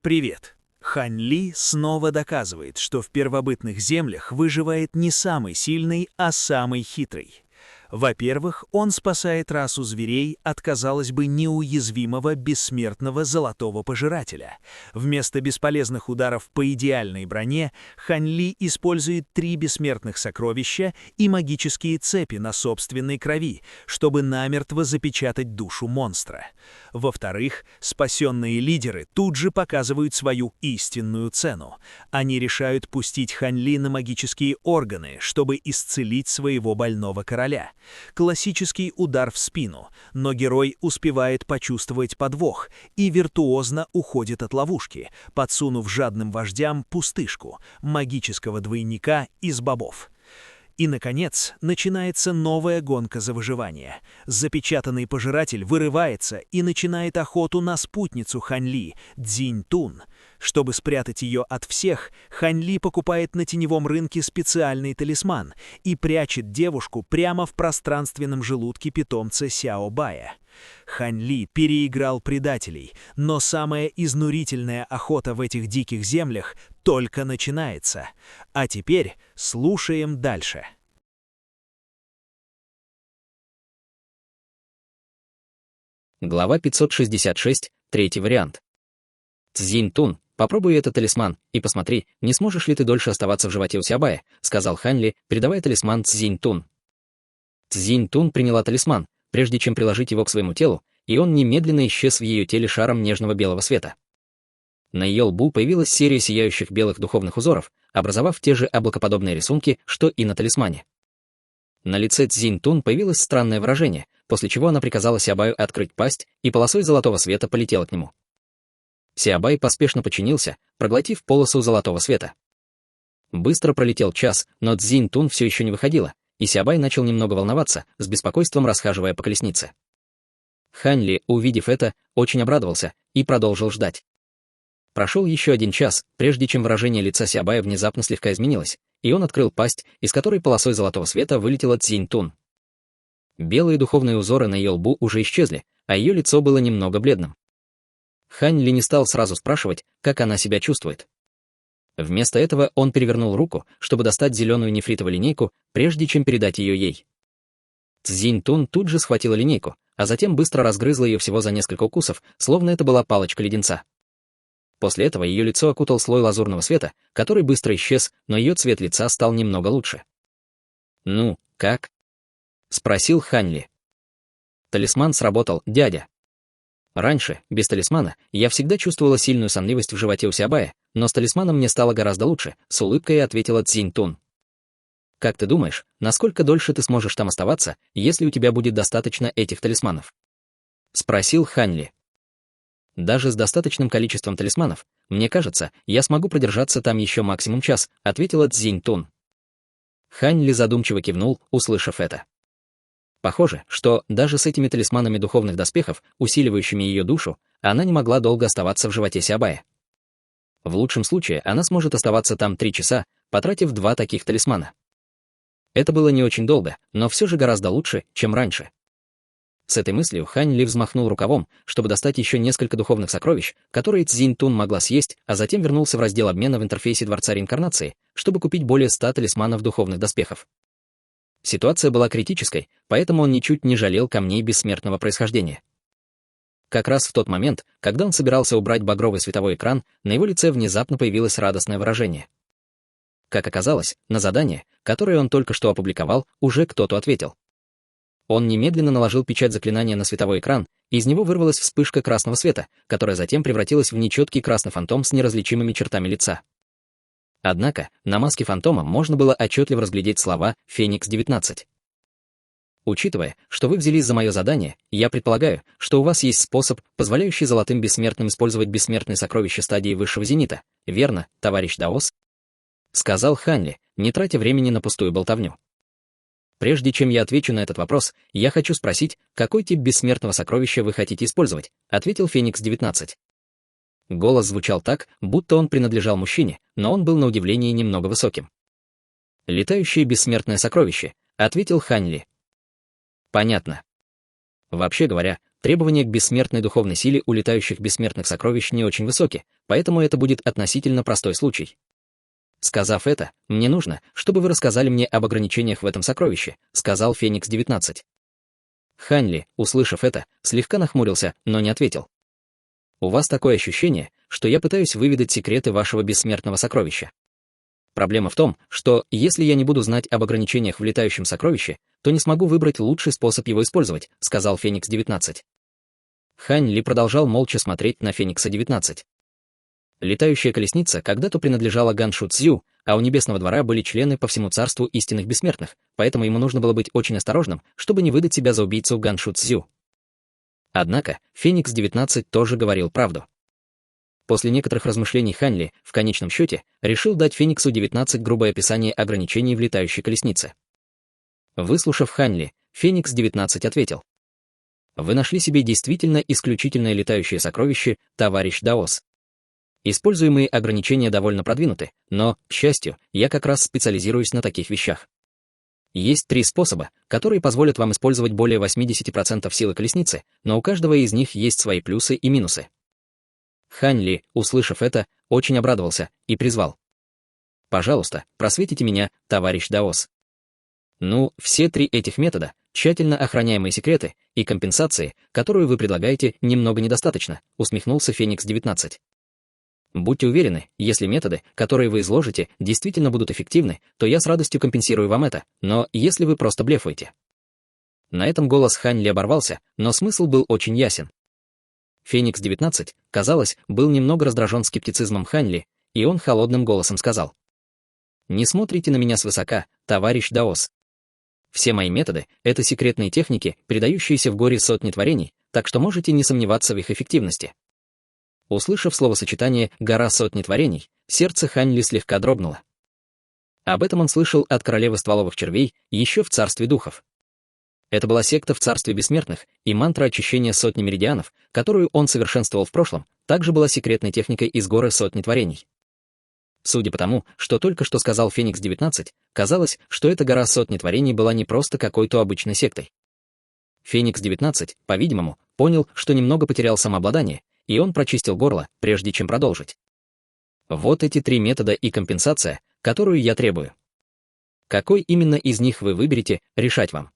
Привет. Хань Ли снова доказывает, что в первобытных землях выживает не самый сильный, а самый хитрый. Во-первых, он спасает расу зверей от, казалось бы, неуязвимого бессмертного золотого пожирателя. Вместо бесполезных ударов по идеальной броне Хань Ли использует 3 бессмертных сокровища и магические цепи на собственной крови, чтобы намертво запечатать душу монстра. Во-вторых, спасенные лидеры тут же показывают свою истинную цену. Они решают пустить Хань Ли на магические органы, чтобы исцелить своего больного короля. Классический удар в спину, но герой успевает почувствовать подвох и виртуозно уходит от ловушки, подсунув жадным вождям пустышку, магического двойника из бобов. И, наконец, начинается новая гонка за выживание. Запечатанный пожиратель вырывается и начинает охоту на спутницу Хань Ли, Цзинь Тун. Чтобы спрятать ее от всех, Хань Ли покупает на теневом рынке специальный талисман и прячет девушку прямо в пространственном желудке питомца Сяо Бая. Хань Ли переиграл предателей, но самая изнурительная охота в этих диких землях только начинается. А теперь слушаем дальше. Глава 566, третий вариант. Цзинь Тун, попробуй этот талисман и посмотри, не сможешь ли ты дольше оставаться в животе у Сябая, сказал Хань Ли, передавая талисман Цзинь Тун. Цзинь Тун приняла талисман, прежде чем приложить его к своему телу, и он немедленно исчез в ее теле шаром нежного белого света. На ее лбу появилась серия сияющих белых духовных узоров, образовав те же облакоподобные рисунки, что и на талисмане. На лице Цзинь Тун появилось странное выражение, после чего она приказала Сябаю открыть пасть, и полосой золотого света полетела к нему. Сябай поспешно подчинился, проглотив полосу золотого света. Быстро пролетел час, но Цзинь Тун все еще не выходила, и Сябай начал немного волноваться, с беспокойством расхаживая по колеснице. Хань Ли, увидев это, очень обрадовался и продолжил ждать. Прошел еще 1 час, прежде чем выражение лица Сябая внезапно слегка изменилось, и он открыл пасть, из которой полосой золотого света вылетела Цзинь Тун. Белые духовные узоры на ее лбу уже исчезли, а ее лицо было немного бледным. Хань Ли не стал сразу спрашивать, как она себя чувствует. Вместо этого он перевернул руку, чтобы достать зеленую нефритовую линейку, прежде чем передать ее ей. Цзинь Тун тут же схватила линейку, а затем быстро разгрызла ее всего за несколько укусов, словно это была палочка леденца. После этого ее лицо окутал слой лазурного света, который быстро исчез, но ее цвет лица стал немного лучше. «Ну, как?» — спросил Хань Ли. «Талисман сработал, дядя. Раньше, без талисмана, я всегда чувствовала сильную сонливость в животе у Сябая, но с талисманом мне стало гораздо лучше», — с улыбкой ответила Цзинь Тун. «Как ты думаешь, насколько дольше ты сможешь там оставаться, если у тебя будет достаточно этих талисманов?» — спросил Хань Ли. «Даже с достаточным количеством талисманов, мне кажется, я смогу продержаться там еще максимум час», — ответила Цзинь Тун. Хань Ли задумчиво кивнул, услышав это. Похоже, что даже с этими талисманами духовных доспехов, усиливающими ее душу, она не могла долго оставаться в животе Сябая. В лучшем случае она сможет оставаться там 3 часа, потратив 2 таких талисмана. Это было не очень долго, но все же гораздо лучше, чем раньше. С этой мыслью Хань Ли взмахнул рукавом, чтобы достать еще несколько духовных сокровищ, которые Цзинь Тун могла съесть, а затем вернулся в раздел обмена в интерфейсе Дворца Реинкарнации, чтобы купить более 100 талисманов духовных доспехов. Ситуация была критической, поэтому он ничуть не жалел камней бессмертного происхождения. Как раз в тот момент, когда он собирался убрать багровый световой экран, на его лице внезапно появилось радостное выражение. Как оказалось, на задание, которое он только что опубликовал, уже кто-то ответил. Он немедленно наложил печать заклинания на световой экран, и из него вырвалась вспышка красного света, которая затем превратилась в нечеткий красный фантом с неразличимыми чертами лица. Однако на маске фантома можно было отчетливо разглядеть слова «Феникс-19». «Учитывая, что вы взялись за мое задание, я предполагаю, что у вас есть способ, позволяющий золотым бессмертным использовать бессмертные сокровища стадии высшего зенита, верно, товарищ Даос?» — сказал Хань Ли, не тратя времени на пустую болтовню. «Прежде чем я отвечу на этот вопрос, я хочу спросить, какой тип бессмертного сокровища вы хотите использовать?» — ответил Феникс-19. Голос звучал так, будто он принадлежал мужчине, но он был на удивление немного высоким. «Летающее бессмертное сокровище», — ответил Хань Ли. «Понятно. Вообще говоря, требования к бессмертной духовной силе у летающих бессмертных сокровищ не очень высоки, поэтому это будет относительно простой случай. Сказав это, мне нужно, чтобы вы рассказали мне об ограничениях в этом сокровище, сказал Феникс-19. Ханли, услышав это, слегка нахмурился, но не ответил. У вас такое ощущение, что я пытаюсь выведать секреты вашего бессмертного сокровища. Проблема в том, что если я не буду знать об ограничениях в летающем сокровище, то не смогу выбрать лучший способ его использовать, сказал Феникс-19. Хань Ли продолжал молча смотреть на Феникса-19. Летающая колесница когда-то принадлежала Ганшу Цзю, а у Небесного двора были члены по всему царству истинных бессмертных, поэтому ему нужно было быть очень осторожным, чтобы не выдать себя за убийцу Ганшу Цзю. Однако Феникс-19 тоже говорил правду. После некоторых размышлений Хань Ли, в конечном счете, решил дать Фениксу-19 грубое описание ограничений в летающей колеснице. Выслушав Хань Ли, Феникс-19 ответил. Вы нашли себе действительно исключительное летающее сокровище, товарищ Даос. Используемые ограничения довольно продвинуты, но, к счастью, я как раз специализируюсь на таких вещах. Есть 3 способа, которые позволят вам использовать более 80% силы колесницы, но у каждого из них есть свои плюсы и минусы. Хань Ли, услышав это, очень обрадовался и призвал. Пожалуйста, просветите меня, товарищ Даос. Ну, все 3 этих метода, тщательно охраняемые секреты и компенсации, которую вы предлагаете, немного недостаточно, усмехнулся Феникс-19. Будьте уверены, если методы, которые вы изложите, действительно будут эффективны, то я с радостью компенсирую вам это, но если вы просто блефуете. На этом голос Хань Ли оборвался, но смысл был очень ясен. Феникс-19, казалось, был немного раздражен скептицизмом Хань Ли, и он холодным голосом сказал. «Не смотрите на меня свысока, товарищ Даос. Все мои методы — это секретные техники, передающиеся в горе сотни творений, так что можете не сомневаться в их эффективности». Услышав словосочетание «гора сотни творений», сердце Хань Ли слегка дрогнуло. Об этом он слышал от королевы стволовых червей еще в царстве духов. Это была секта в царстве бессмертных, и мантра очищения сотни меридианов, которую он совершенствовал в прошлом, также была секретной техникой из горы сотни творений. Судя по тому, что только что сказал Феникс-19, казалось, что эта гора сотни творений была не просто какой-то обычной сектой. Феникс-19, по-видимому, понял, что немного потерял самообладание, и он прочистил горло, прежде чем продолжить. Вот эти 3 метода и компенсация, которую я требую. Какой именно из них вы выберете, решать вам.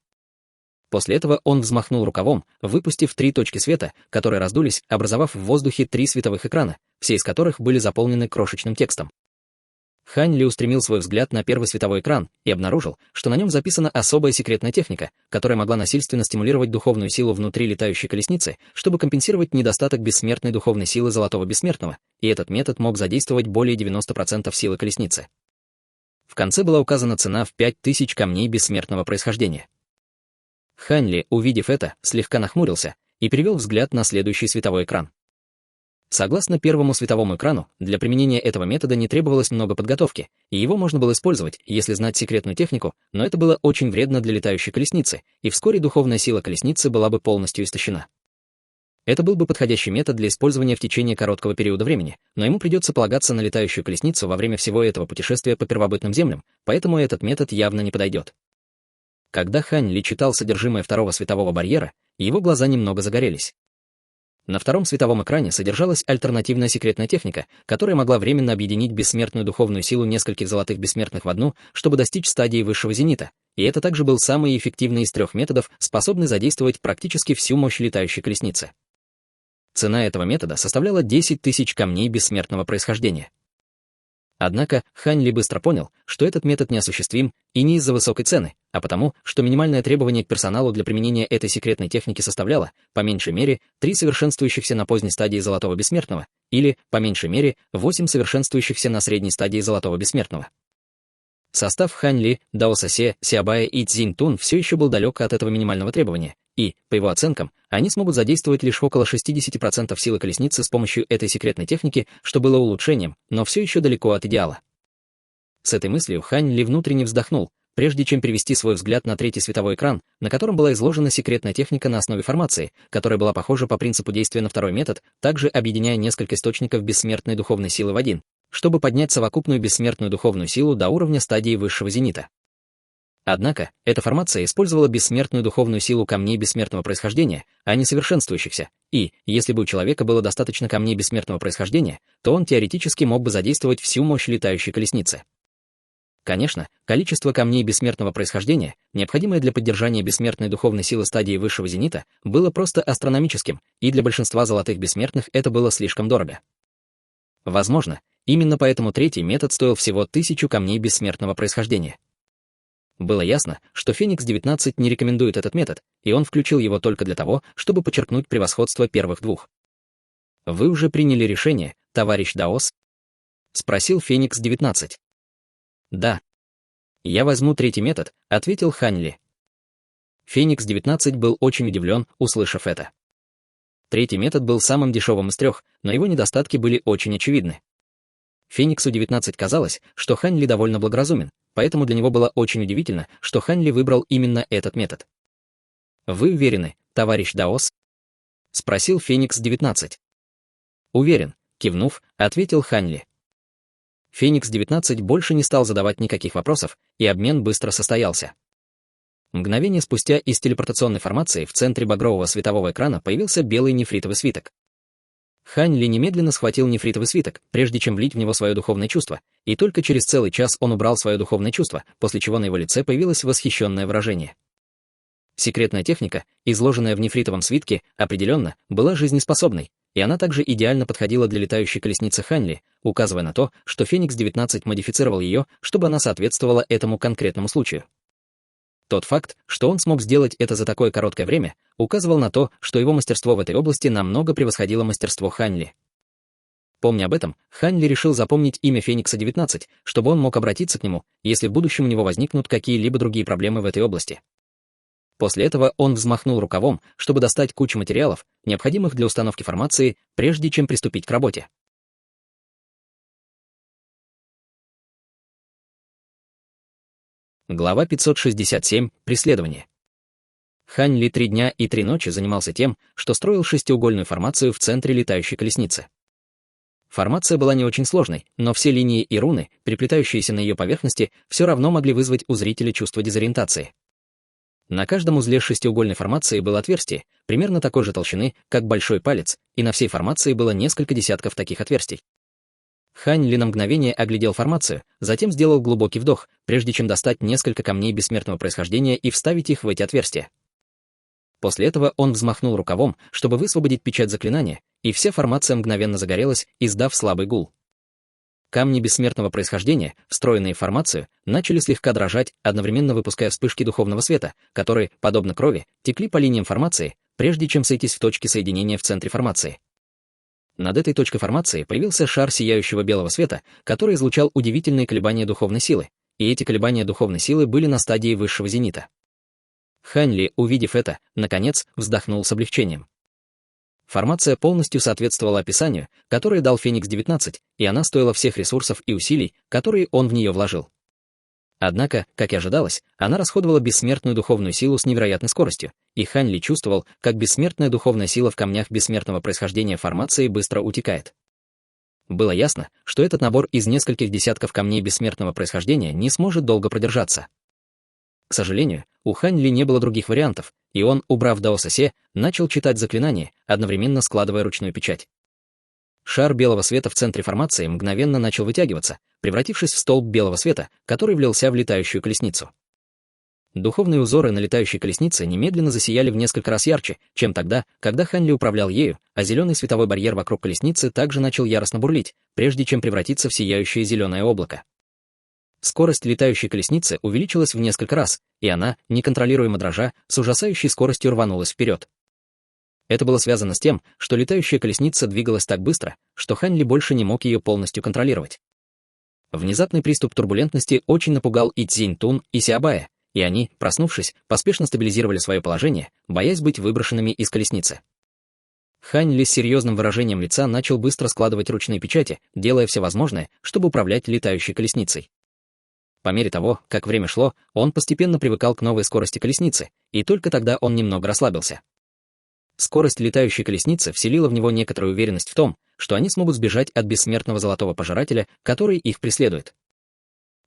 После этого он взмахнул рукавом, выпустив 3 точки света, которые раздулись, образовав в воздухе 3 световых экрана, все из которых были заполнены крошечным текстом. Хань Ли устремил свой взгляд на первый световой экран и обнаружил, что на нем записана особая секретная техника, которая могла насильственно стимулировать духовную силу внутри летающей колесницы, чтобы компенсировать недостаток бессмертной духовной силы Золотого Бессмертного, и этот метод мог задействовать более 90% силы колесницы. В конце была указана цена в 5000 камней бессмертного происхождения. Хань Ли, увидев это, слегка нахмурился и перевел взгляд на следующий световой экран. Согласно первому световому экрану, для применения этого метода не требовалось много подготовки, и его можно было использовать, если знать секретную технику, но это было очень вредно для летающей колесницы, и вскоре духовная сила колесницы была бы полностью истощена. Это был бы подходящий метод для использования в течение короткого периода времени, но ему придется полагаться на летающую колесницу во время всего этого путешествия по первобытным землям, поэтому этот метод явно не подойдет. Когда Хань Ли читал содержимое второго светового барьера, его глаза немного загорелись. На втором световом экране содержалась альтернативная секретная техника, которая могла временно объединить бессмертную духовную силу нескольких золотых бессмертных в одну, чтобы достичь стадии высшего зенита, и это также был самый эффективный из 3 методов, способный задействовать практически всю мощь летающей колесницы. Цена этого метода составляла 10 000 камней бессмертного происхождения. Однако Хань Ли быстро понял, что этот метод неосуществим и не из-за высокой цены, а потому, что минимальное требование к персоналу для применения этой секретной техники составляло, по меньшей мере, 3 совершенствующихся на поздней стадии Золотого Бессмертного, или, по меньшей мере, 8 совершенствующихся на средней стадии Золотого Бессмертного. Состав Хань Ли, Дао Сосе, Сиабая и Цзинь Тун все еще был далек от этого минимального требования, и, по его оценкам, они смогут задействовать лишь около 60% силы колесницы с помощью этой секретной техники, что было улучшением, но все еще далеко от идеала. С этой мыслью Хань Ли внутренне вздохнул, прежде чем перевести свой взгляд на третий световой экран, на котором была изложена секретная техника на основе формации, которая была похожа по принципу действия на второй метод, также объединяя несколько источников бессмертной духовной силы в один, чтобы поднять совокупную бессмертную духовную силу до уровня стадии высшего зенита. Однако, эта формация использовала бессмертную духовную силу камней бессмертного происхождения, а не совершенствующихся, и, если бы у человека было достаточно камней бессмертного происхождения, то он теоретически мог бы задействовать всю мощь летающей колесницы. Конечно, количество камней бессмертного происхождения, необходимое для поддержания бессмертной духовной силы стадии высшего зенита, было просто астрономическим, и для большинства золотых бессмертных это было слишком дорого. Возможно, именно поэтому третий метод стоил всего 1000 камней бессмертного происхождения. Было ясно, что Феникс-19 не рекомендует этот метод, и он включил его только для того, чтобы подчеркнуть превосходство первых двух. «Вы уже приняли решение, товарищ Даос?» — спросил Феникс-19. «Да. Я возьму третий метод», — ответил Хань Ли. Феникс-19 был очень удивлен, услышав это. Третий метод был самым дешевым из трех, но его недостатки были очень очевидны. Фениксу-19 казалось, что Хань Ли довольно благоразумен, поэтому для него было очень удивительно, что Хань Ли выбрал именно этот метод. «Вы уверены, товарищ Даос?» — спросил Феникс-19. «Уверен», — кивнув, ответил Хань Ли. Феникс-19 больше не стал задавать никаких вопросов, и обмен быстро состоялся. Мгновение спустя из телепортационной формации в центре багрового светового экрана появился белый нефритовый свиток. Хань Ли немедленно схватил нефритовый свиток, прежде чем влить в него свое духовное чувство, и только через целый час он убрал свое духовное чувство, после чего на его лице появилось восхищенное выражение. Секретная техника, изложенная в нефритовом свитке, определенно была жизнеспособной, и она также идеально подходила для летающей колесницы Хань Ли, указывая на то, что Феникс-19 модифицировал ее, чтобы она соответствовала этому конкретному случаю. Тот факт, что он смог сделать это за такое короткое время, указывал на то, что его мастерство в этой области намного превосходило мастерство Хань Ли. Помня об этом, Хань Ли решил запомнить имя Феникса-19, чтобы он мог обратиться к нему, если в будущем у него возникнут какие-либо другие проблемы в этой области. После этого он взмахнул рукавом, чтобы достать кучу материалов, необходимых для установки формации, прежде чем приступить к работе. Глава 567. Преследование. Хань Ли 3 дня и 3 ночи занимался тем, что строил шестиугольную формацию в центре летающей колесницы. Формация была не очень сложной, но все линии и руны, переплетающиеся на ее поверхности, все равно могли вызвать у зрителя чувство дезориентации. На каждом узле шестиугольной формации было отверстие, примерно такой же толщины, как большой палец, и на всей формации было несколько десятков таких отверстий. Хань Ли на мгновение оглядел формацию, затем сделал глубокий вдох, прежде чем достать несколько камней бессмертного происхождения и вставить их в эти отверстия. После этого он взмахнул рукавом, чтобы высвободить печать заклинания, и вся формация мгновенно загорелась, издав слабый гул. Камни бессмертного происхождения, встроенные в формацию, начали слегка дрожать, одновременно выпуская вспышки духовного света, которые, подобно крови, текли по линиям формации, прежде чем сойтись в точке соединения в центре формации. Над этой точкой формации появился шар сияющего белого света, который излучал удивительные колебания духовной силы, и эти колебания духовной силы были на стадии высшего зенита. Хань Ли, увидев это, наконец, вздохнул с облегчением. Формация полностью соответствовала описанию, которое дал Феникс-19, и она стоила всех ресурсов и усилий, которые он в нее вложил. Однако, как и ожидалось, она расходовала бессмертную духовную силу с невероятной скоростью, и Хань Ли чувствовал, как бессмертная духовная сила в камнях бессмертного происхождения формации быстро утекает. Было ясно, что этот набор из нескольких десятков камней бессмертного происхождения не сможет долго продержаться. К сожалению, у Хань Ли не было других вариантов, и он, убрав Даососе, начал читать заклинание, одновременно складывая ручную печать. Шар белого света в центре формации мгновенно начал вытягиваться, превратившись в столб белого света, который влился в летающую колесницу. Духовные узоры на летающей колеснице немедленно засияли в несколько раз ярче, чем тогда, когда Хань Ли управлял ею, а зеленый световой барьер вокруг колесницы также начал яростно бурлить, прежде чем превратиться в сияющее зеленое облако. Скорость летающей колесницы увеличилась в несколько раз, и она, неконтролируемо дрожа, с ужасающей скоростью рванулась вперед. Это было связано с тем, что летающая колесница двигалась так быстро, что Хань Ли больше не мог ее полностью контролировать. Внезапный приступ турбулентности очень напугал и Цзиньтун, и Сяобая, и они, проснувшись, поспешно стабилизировали свое положение, боясь быть выброшенными из колесницы. Хань Ли с серьезным выражением лица начал быстро складывать ручные печати, делая все возможное, чтобы управлять летающей колесницей. По мере того, как время шло, он постепенно привыкал к новой скорости колесницы, и только тогда он немного расслабился. Скорость летающей колесницы вселила в него некоторую уверенность в том, что они смогут сбежать от бессмертного золотого пожирателя, который их преследует.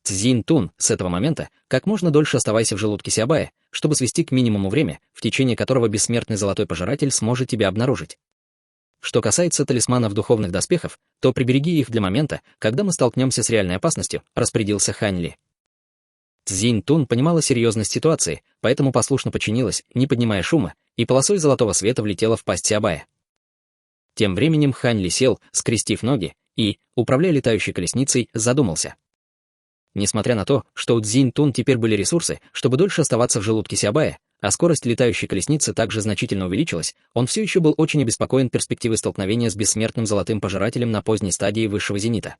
Цзинь-Тун, с этого момента как можно дольше оставайся в желудке Сиабая, чтобы свести к минимуму время, в течение которого бессмертный золотой пожиратель сможет тебя обнаружить. Что касается талисманов духовных доспехов, то прибереги их для момента, когда мы столкнемся с реальной опасностью, распорядился Хань Ли. Цзинь-Тун понимала серьезность ситуации, поэтому послушно подчинилась, не поднимая шума, и полосой золотого света влетела в пасть Сиабая. Тем временем Хань Ли сел, скрестив ноги, и, управляя летающей колесницей, задумался. Несмотря на то, что у Цзинь-Тун теперь были ресурсы, чтобы дольше оставаться в желудке Сиабая, а скорость летающей колесницы также значительно увеличилась, он все еще был очень обеспокоен перспективой столкновения с бессмертным золотым пожирателем на поздней стадии высшего зенита.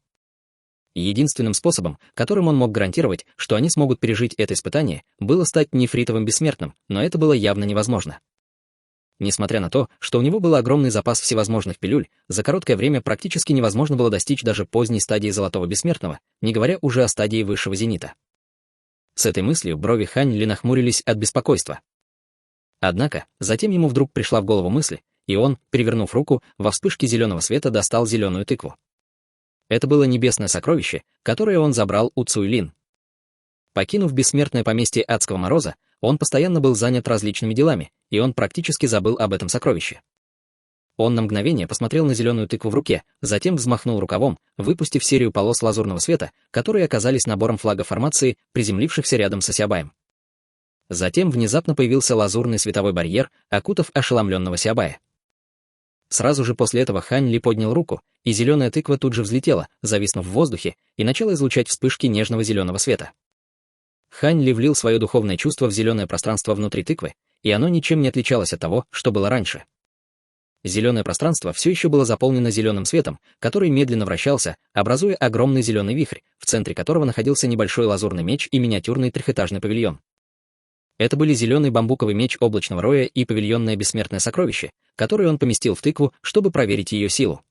Единственным способом, которым он мог гарантировать, что они смогут пережить это испытание, было стать нефритовым бессмертным, но это было явно невозможно. Несмотря на то, что у него был огромный запас всевозможных пилюль, за короткое время практически невозможно было достичь даже поздней стадии золотого бессмертного, не говоря уже о стадии высшего зенита. С этой мыслью брови Хань Ли нахмурились от беспокойства. Однако, затем ему вдруг пришла в голову мысль, и он, перевернув руку, во вспышке зеленого света достал зеленую тыкву. Это было небесное сокровище, которое он забрал у Цуйлин. Покинув бессмертное поместье Адского Мороза, он постоянно был занят различными делами, и он практически забыл об этом сокровище. Он на мгновение посмотрел на зеленую тыкву в руке, затем взмахнул рукавом, выпустив серию полос лазурного света, которые оказались набором флага формации, приземлившихся рядом со Сиабаем. Затем внезапно появился лазурный световой барьер, окутав ошеломленного Сиабая. Сразу же после этого Хань Ли поднял руку, и зеленая тыква тут же взлетела, зависнув в воздухе, и начала излучать вспышки нежного зеленого света. Хань Ли влил свое духовное чувство в зеленое пространство внутри тыквы, и оно ничем не отличалось от того, что было раньше. Зеленое пространство все еще было заполнено зеленым светом, который медленно вращался, образуя огромный зеленый вихрь, в центре которого находился небольшой лазурный меч и миниатюрный трехэтажный павильон. Это были зеленый бамбуковый меч облачного роя и павильонное бессмертное сокровище, которое он поместил в тыкву, чтобы проверить ее силу.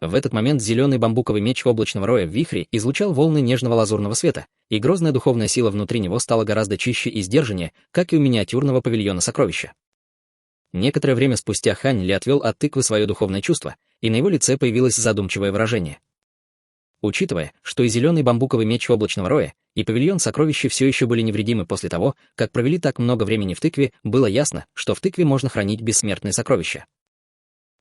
В этот момент зеленый бамбуковый меч облачного роя в вихре излучал волны нежного лазурного света, и грозная духовная сила внутри него стала гораздо чище и сдержаннее, как и у миниатюрного павильона сокровища. Некоторое время спустя Хань Ли отвел от тыквы свое духовное чувство, и на его лице появилось задумчивое выражение. Учитывая, что и зеленый бамбуковый меч облачного роя, и павильон сокровища все еще были невредимы после того, как провели так много времени в тыкве, было ясно, что в тыкве можно хранить бессмертные сокровища.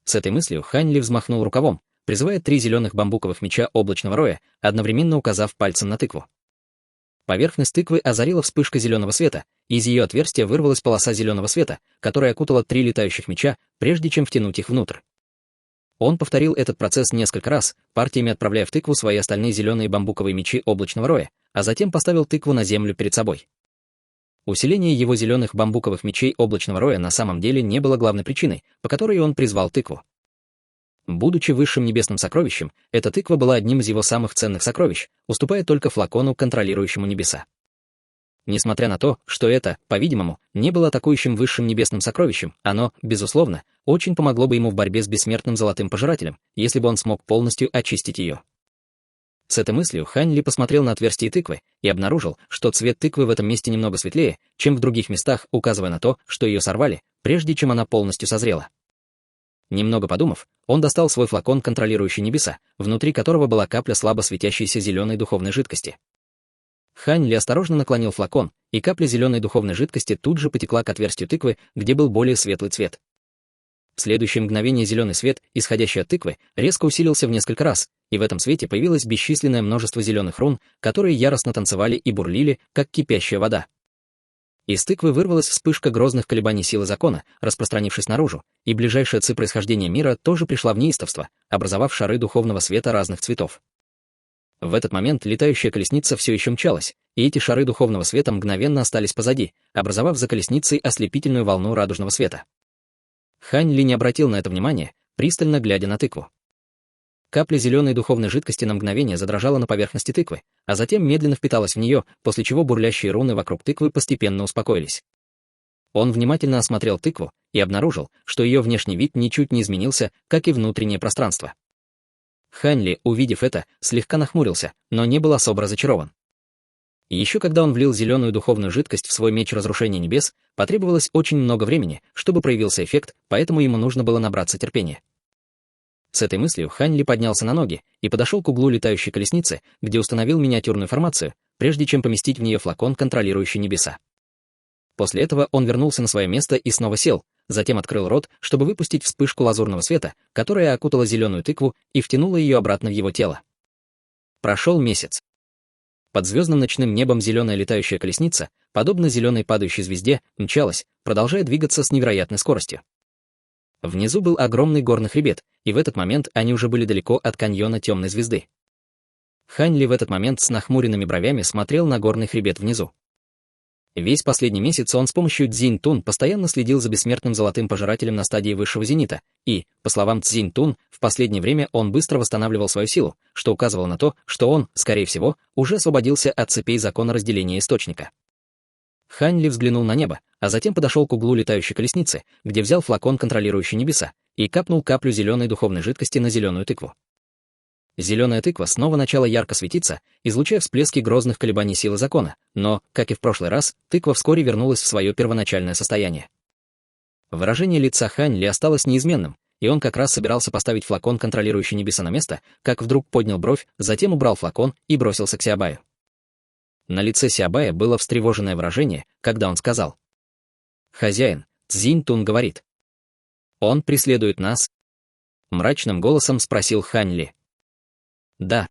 С этой мыслью Хань Ли взмахнул рукавом, призывая 3 зеленых бамбуковых меча облачного роя, одновременно указав пальцем на тыкву. Поверхность тыквы озарила вспышка зеленого света, и из ее отверстия вырвалась полоса зеленого света, которая окутала 3 летающих меча, прежде чем втянуть их внутрь. Он повторил этот процесс несколько раз, партиями отправляя в тыкву свои остальные зеленые бамбуковые мечи облачного роя, а затем поставил тыкву на землю перед собой. Усиление его зеленых бамбуковых мечей облачного роя на самом деле не было главной причиной, по которой он призвал тыкву. Будучи высшим небесным сокровищем, эта тыква была одним из его самых ценных сокровищ, уступая только флакону, контролирующему небеса. Несмотря на то, что это, по-видимому, не было атакующим высшим небесным сокровищем, оно, безусловно, очень помогло бы ему в борьбе с бессмертным золотым пожирателем, если бы он смог полностью очистить ее. С этой мыслью Хань Ли посмотрел на отверстие тыквы и обнаружил, что цвет тыквы в этом месте немного светлее, чем в других местах, указывая на то, что ее сорвали, прежде чем она полностью созрела. Немного подумав, он достал свой флакон, контролирующий небеса, внутри которого была капля слабо светящейся зеленой духовной жидкости. Хань Ли осторожно наклонил флакон, и капля зеленой духовной жидкости тут же потекла к отверстию тыквы, где был более светлый цвет. В следующее мгновение зеленый свет, исходящий от тыквы, резко усилился в несколько раз, и в этом свете появилось бесчисленное множество зеленых рун, которые яростно танцевали и бурлили, как кипящая вода. Из тыквы вырвалась вспышка грозных колебаний силы закона, распространившись наружу, и ближайшая ци происхождения мира тоже пришла в неистовство, образовав шары духовного света разных цветов. В этот момент летающая колесница все еще мчалась, и эти шары духовного света мгновенно остались позади, образовав за колесницей ослепительную волну радужного света. Хань Ли не обратил на это внимания, пристально глядя на тыкву. Капля зеленой духовной жидкости на мгновение задрожала на поверхности тыквы, а затем медленно впиталась в нее, после чего бурлящие руны вокруг тыквы постепенно успокоились. Он внимательно осмотрел тыкву и обнаружил, что ее внешний вид ничуть не изменился, как и внутреннее пространство. Хань Ли, увидев это, слегка нахмурился, но не был особо разочарован. Еще когда он влил зеленую духовную жидкость в свой меч разрушения небес, потребовалось очень много времени, чтобы проявился эффект, поэтому ему нужно было набраться терпения. С этой мыслью Хань Ли поднялся на ноги и подошел к углу летающей колесницы, где установил миниатюрную формацию, прежде чем поместить в нее флакон, контролирующий небеса. После этого он вернулся на свое место и снова сел, затем открыл рот, чтобы выпустить вспышку лазурного света, которая окутала зеленую тыкву и втянула ее обратно в его тело. Прошел месяц. Под звездным ночным небом зеленая летающая колесница, подобно зеленой падающей звезде, мчалась, продолжая двигаться с невероятной скоростью. Внизу был огромный горный хребет, и в этот момент они уже были далеко от каньона Темной звезды. Хань Ли в этот момент с нахмуренными бровями смотрел на горный хребет внизу. Весь последний месяц он с помощью Цзинь Тун постоянно следил за бессмертным золотым пожирателем на стадии высшего зенита, и, по словам Цзинь Тун, в последнее время он быстро восстанавливал свою силу, что указывало на то, что он, скорее всего, уже освободился от цепей закона разделения источника. Хань Ли взглянул на небо, а затем подошел к углу летающей колесницы, где взял флакон, контролирующий небеса, и капнул каплю зеленой духовной жидкости на зеленую тыкву. Зеленая тыква снова начала ярко светиться, излучая всплески грозных колебаний силы закона, но, как и в прошлый раз, тыква вскоре вернулась в свое первоначальное состояние. Выражение лица Хань Ли осталось неизменным, и он как раз собирался поставить флакон, контролирующий небеса, на место, как вдруг поднял бровь, затем убрал флакон и бросился к Сиабаю. На лице Сиабая было встревоженное выражение, когда он сказал: «Хозяин, Цзинь Тун говорит. Он преследует нас?» Мрачным голосом спросил Хань Ли. «Да.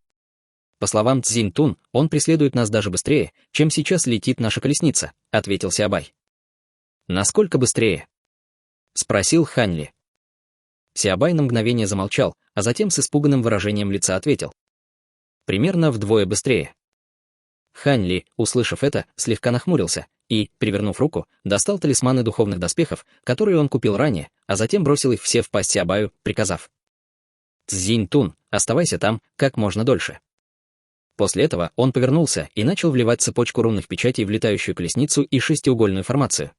По словам Цзинь Тун, он преследует нас даже быстрее, чем сейчас летит наша колесница», — ответил Сиабай. «Насколько быстрее?» — спросил Хань Ли. Сиабай на мгновение замолчал, а затем с испуганным выражением лица ответил: «Примерно вдвое быстрее». Хань Ли, услышав это, слегка нахмурился и, перевернув руку, достал талисманы духовных доспехов, которые он купил ранее, а затем бросил их все в пасть Сиабаю, приказав: «Цзинь Тун, оставайся там как можно дольше». После этого он повернулся и начал вливать цепочку рунных печатей в летающую колесницу и шестиугольную формацию.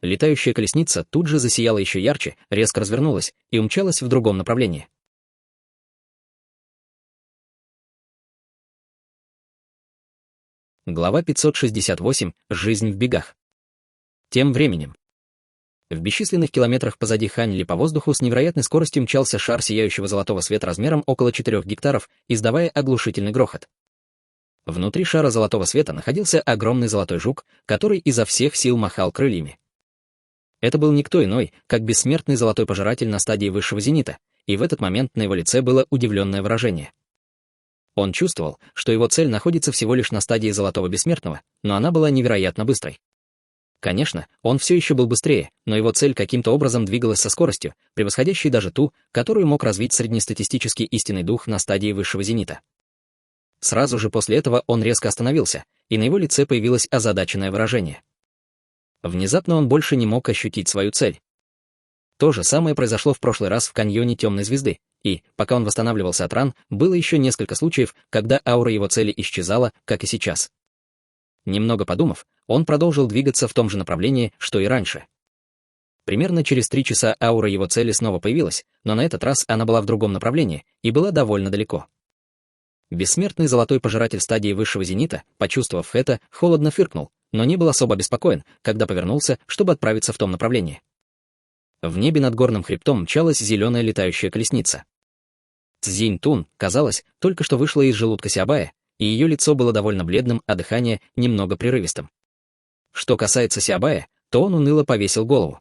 Летающая колесница тут же засияла еще ярче, резко развернулась и умчалась в другом направлении. Глава 568. Жизнь в бегах. Тем временем. В бесчисленных километрах позади Хань Ли по воздуху с невероятной скоростью мчался шар сияющего золотого света размером около 4 гектаров, издавая оглушительный грохот. Внутри шара золотого света находился огромный золотой жук, который изо всех сил махал крыльями. Это был никто иной, как бессмертный золотой пожиратель на стадии высшего зенита, и в этот момент на его лице было удивленное выражение. Он чувствовал, что его цель находится всего лишь на стадии золотого бессмертного, но она была невероятно быстрой. Конечно, он все еще был быстрее, но его цель каким-то образом двигалась со скоростью, превосходящей даже ту, которую мог развить среднестатистический истинный дух на стадии высшего зенита. Сразу же после этого он резко остановился, и на его лице появилось озадаченное выражение. Внезапно он больше не мог ощутить свою цель. То же самое произошло в прошлый раз в каньоне Темной звезды, и, пока он восстанавливался от ран, было еще несколько случаев, когда аура его цели исчезала, как и сейчас. Немного подумав, он продолжил двигаться в том же направлении, что и раньше. Примерно через 3 часа аура его цели снова появилась, но на этот раз она была в другом направлении и была довольно далеко. Бессмертный золотой пожиратель стадии высшего зенита, почувствовав это, холодно фыркнул, но не был особо обеспокоен, когда повернулся, чтобы отправиться в том направлении. В небе над горным хребтом мчалась зеленая летающая колесница. Цзинь Тун, казалось, только что вышла из желудка Сиабая, и ее лицо было довольно бледным, а дыхание немного прерывистым. Что касается Сиабая, то он уныло повесил голову.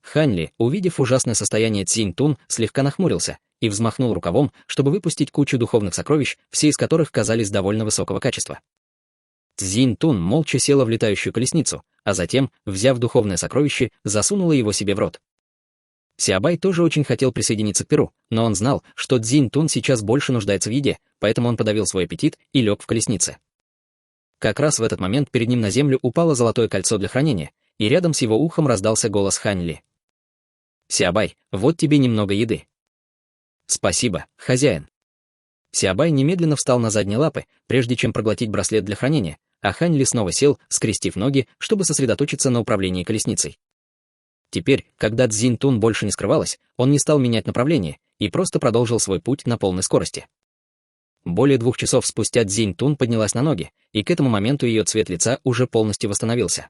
Хань Ли, увидев ужасное состояние Цзинь Тун, слегка нахмурился и взмахнул рукавом, чтобы выпустить кучу духовных сокровищ, все из которых казались довольно высокого качества. Цзинь Тун молча села в летающую колесницу, а затем, взяв духовное сокровище, засунула его себе в рот. Сиабай тоже очень хотел присоединиться к пиру, но он знал, что Цзинь Тун сейчас больше нуждается в еде, поэтому он подавил свой аппетит и лег в колеснице. Как раз в этот момент перед ним на землю упало золотое кольцо для хранения, и рядом с его ухом раздался голос Хань Ли. «Сиабай, вот тебе немного еды». «Спасибо, хозяин». Сиабай немедленно встал на задние лапы, прежде чем проглотить браслет для хранения, а Хань Ли снова сел, скрестив ноги, чтобы сосредоточиться на управлении колесницей. Теперь, когда Цзинь Тун больше не скрывалась, он не стал менять направление и просто продолжил свой путь на полной скорости. Более 2 часов спустя Цзинь Тун поднялась на ноги, и к этому моменту ее цвет лица уже полностью восстановился.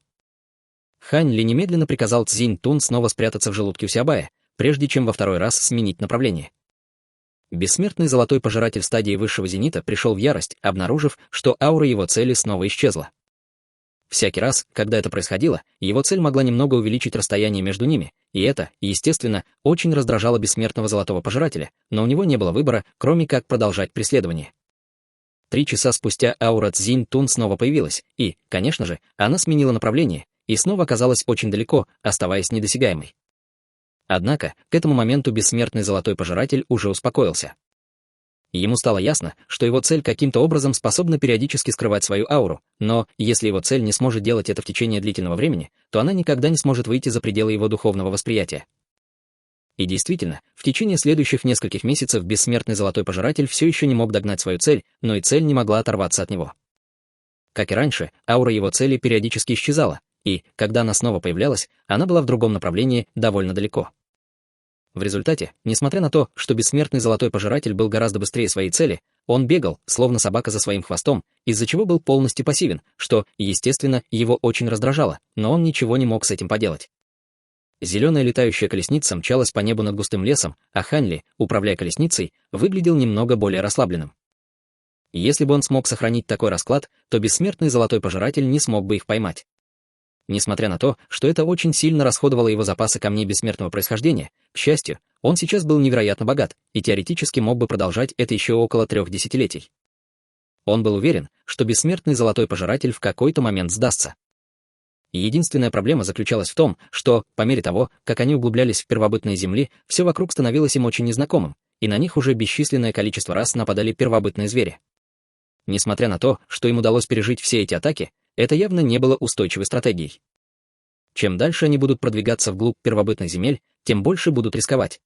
Хань Ли немедленно приказал Цзинь Тун снова спрятаться в желудке у Сиабая, прежде чем во второй раз сменить направление. Бессмертный золотой пожиратель стадии высшего зенита пришел в ярость, обнаружив, что аура его цели снова исчезла. Всякий раз, когда это происходило, его цель могла немного увеличить расстояние между ними, и это, естественно, очень раздражало бессмертного золотого пожирателя, но у него не было выбора, кроме как продолжать преследование. 3 часа спустя аура Цзинь Тун снова появилась, и, конечно же, она сменила направление и снова оказалась очень далеко, оставаясь недосягаемой. Однако, к этому моменту бессмертный золотой пожиратель уже успокоился. Ему стало ясно, что его цель каким-то образом способна периодически скрывать свою ауру, но если его цель не сможет делать это в течение длительного времени, то она никогда не сможет выйти за пределы его духовного восприятия. И действительно, в течение следующих нескольких месяцев бессмертный золотой пожиратель все еще не мог догнать свою цель, но и цель не могла оторваться от него. Как и раньше, аура его цели периодически исчезала, и, когда она снова появлялась, она была в другом направлении довольно далеко. В результате, несмотря на то, что бессмертный золотой пожиратель был гораздо быстрее своей цели, он бегал, словно собака за своим хвостом, из-за чего был полностью пассивен, что, естественно, его очень раздражало, но он ничего не мог с этим поделать. Зеленая летающая колесница мчалась по небу над густым лесом, а Хань Ли, управляя колесницей, выглядел немного более расслабленным. Если бы он смог сохранить такой расклад, то бессмертный золотой пожиратель не смог бы их поймать. Несмотря на то, что это очень сильно расходовало его запасы камней бессмертного происхождения, к счастью, он сейчас был невероятно богат и теоретически мог бы продолжать это еще около 3 десятилетий. Он был уверен, что бессмертный золотой пожиратель в какой-то момент сдастся. Единственная проблема заключалась в том, что, по мере того, как они углублялись в первобытные земли, все вокруг становилось им очень незнакомым, и на них уже бесчисленное количество раз нападали первобытные звери. Несмотря на то, что им удалось пережить все эти атаки, это явно не было устойчивой стратегией. Чем дальше они будут продвигаться вглубь первобытных земель, тем больше будут рисковать.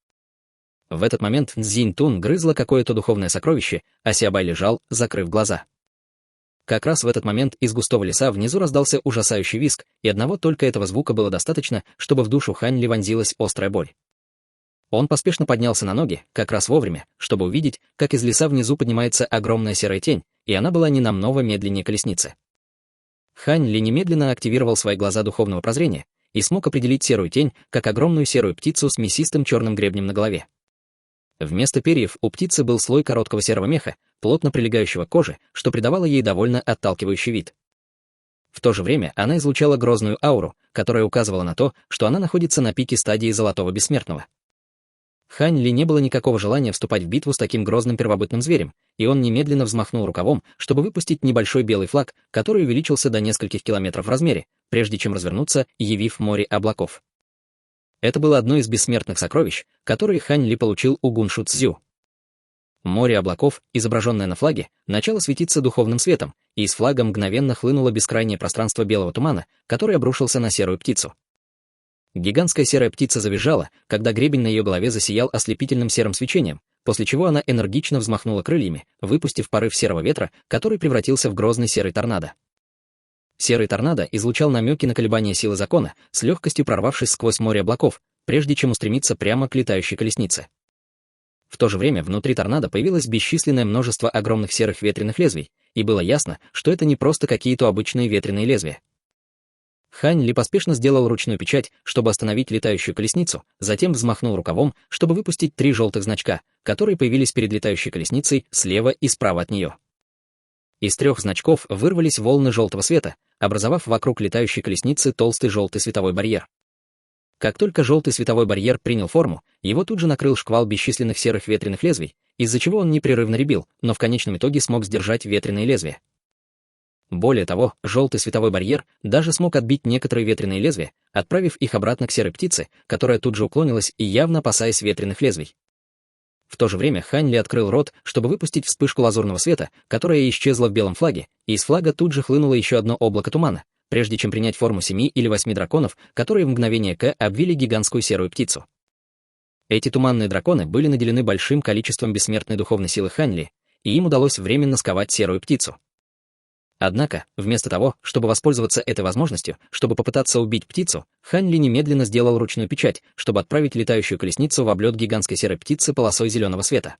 В этот момент Цзинь Тун грызла какое-то духовное сокровище, а Сябай лежал, закрыв глаза. Как раз в этот момент из густого леса внизу раздался ужасающий визг, и одного только этого звука было достаточно, чтобы в душу Хань Ли вонзилась острая боль. Он поспешно поднялся на ноги, как раз вовремя, чтобы увидеть, как из леса внизу поднимается огромная серая тень, и она была не намного медленнее колесницы. Хань Ли немедленно активировал свои глаза духовного прозрения и смог определить серую тень как огромную серую птицу с мясистым черным гребнем на голове. Вместо перьев у птицы был слой короткого серого меха, плотно прилегающего к коже, что придавало ей довольно отталкивающий вид. В то же время она излучала грозную ауру, которая указывала на то, что она находится на пике стадии Золотого Бессмертного. Хань Ли не было никакого желания вступать в битву с таким грозным первобытным зверем, и он немедленно взмахнул рукавом, чтобы выпустить небольшой белый флаг, который увеличился до нескольких километров в размере, прежде чем развернуться, явив море облаков. Это было одно из бессмертных сокровищ, которые Хань Ли получил у Гуншу Цзю. Море облаков, изображенное на флаге, начало светиться духовным светом, и из флага мгновенно хлынуло бескрайнее пространство белого тумана, который обрушился на серую птицу. Гигантская серая птица завизжала, когда гребень на ее голове засиял ослепительным серым свечением, после чего она энергично взмахнула крыльями, выпустив порыв серого ветра, который превратился в грозный серый торнадо. Серый торнадо излучал намеки на колебания силы закона, с легкостью прорвавшись сквозь море облаков, прежде чем устремиться прямо к летающей колеснице. В то же время внутри торнадо появилось бесчисленное множество огромных серых ветреных лезвий, и было ясно, что это не просто какие-то обычные ветреные лезвия. Хань Ли поспешно сделал ручную печать, чтобы остановить летающую колесницу, затем взмахнул рукавом, чтобы выпустить 3 желтых значка, которые появились перед летающей колесницей слева и справа от нее. Из 3 значков вырвались волны желтого света, образовав вокруг летающей колесницы толстый желтый световой барьер. Как только желтый световой барьер принял форму, его тут же накрыл шквал бесчисленных серых ветреных лезвий, из-за чего он непрерывно рябил, но в конечном итоге смог сдержать ветреные лезвия. Более того, желтый световой барьер даже смог отбить некоторые ветреные лезвия, отправив их обратно к серой птице, которая тут же уклонилась и явно опасаясь ветреных лезвий. В то же время Хань Ли открыл рот, чтобы выпустить вспышку лазурного света, которая исчезла в белом флаге, и из флага тут же хлынуло еще одно облако тумана, прежде чем принять форму 7 или 8 драконов, которые в мгновение ока обвили гигантскую серую птицу. Эти туманные драконы были наделены большим количеством бессмертной духовной силы Хань Ли, и им удалось временно сковать серую птицу. Однако, вместо того, чтобы воспользоваться этой возможностью, чтобы попытаться убить птицу, Хань Ли немедленно сделал ручную печать, чтобы отправить летающую колесницу в облет гигантской серой птицы полосой зеленого света.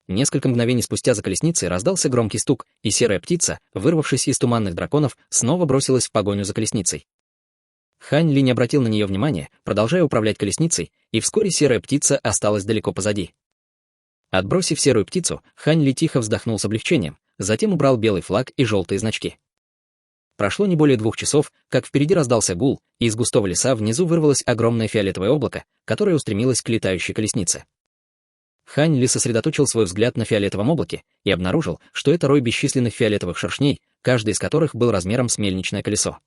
Несколько мгновений спустя за колесницей раздался громкий стук, и серая птица, вырвавшись из туманных драконов, снова бросилась в погоню за колесницей. Хань Ли не обратил на нее внимания, продолжая управлять колесницей, и вскоре серая птица осталась далеко позади. Отбросив серую птицу, Хань Ли тихо вздохнул с облегчением, затем убрал белый флаг и желтые значки. Прошло не более 2 часов, как впереди раздался гул, и из густого леса внизу вырвалось огромное фиолетовое облако, которое устремилось к летающей колеснице. Хань Ли сосредоточил свой взгляд на фиолетовом облаке и обнаружил, что это рой бесчисленных фиолетовых шершней, каждый из которых был размером с мельничное колесо.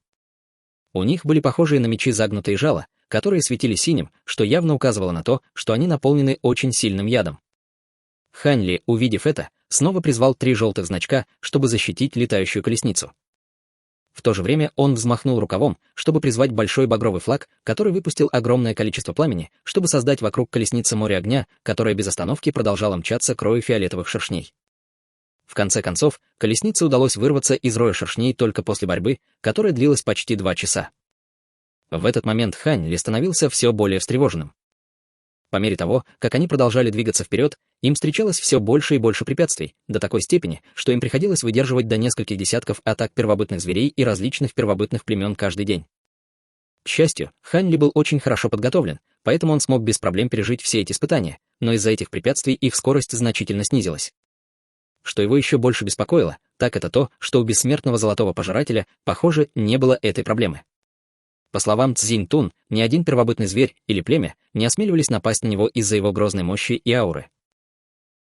У них были похожие на мечи загнутые жала, которые светили синим, что явно указывало на то, что они наполнены очень сильным ядом. Хань Ли, увидев это, снова призвал 3 желтых значка, чтобы защитить летающую колесницу. В то же время он взмахнул рукавом, чтобы призвать большой багровый флаг, который выпустил огромное количество пламени, чтобы создать вокруг колесницы море огня, которое без остановки продолжало мчаться к рою фиолетовых шершней. В конце концов, колеснице удалось вырваться из роя шершней только после борьбы, которая длилась почти 2 часа. В этот момент Хань Ли становился все более встревоженным. По мере того, как они продолжали двигаться вперед, им встречалось все больше и больше препятствий, до такой степени, что им приходилось выдерживать до нескольких десятков атак первобытных зверей и различных первобытных племен каждый день. К счастью, Хань Ли был очень хорошо подготовлен, поэтому он смог без проблем пережить все эти испытания, но из-за этих препятствий их скорость значительно снизилась. Что его еще больше беспокоило, так это то, что у бессмертного золотого пожирателя, похоже, не было этой проблемы. По словам Цзинь Тун, ни один первобытный зверь или племя не осмеливались напасть на него из-за его грозной мощи и ауры.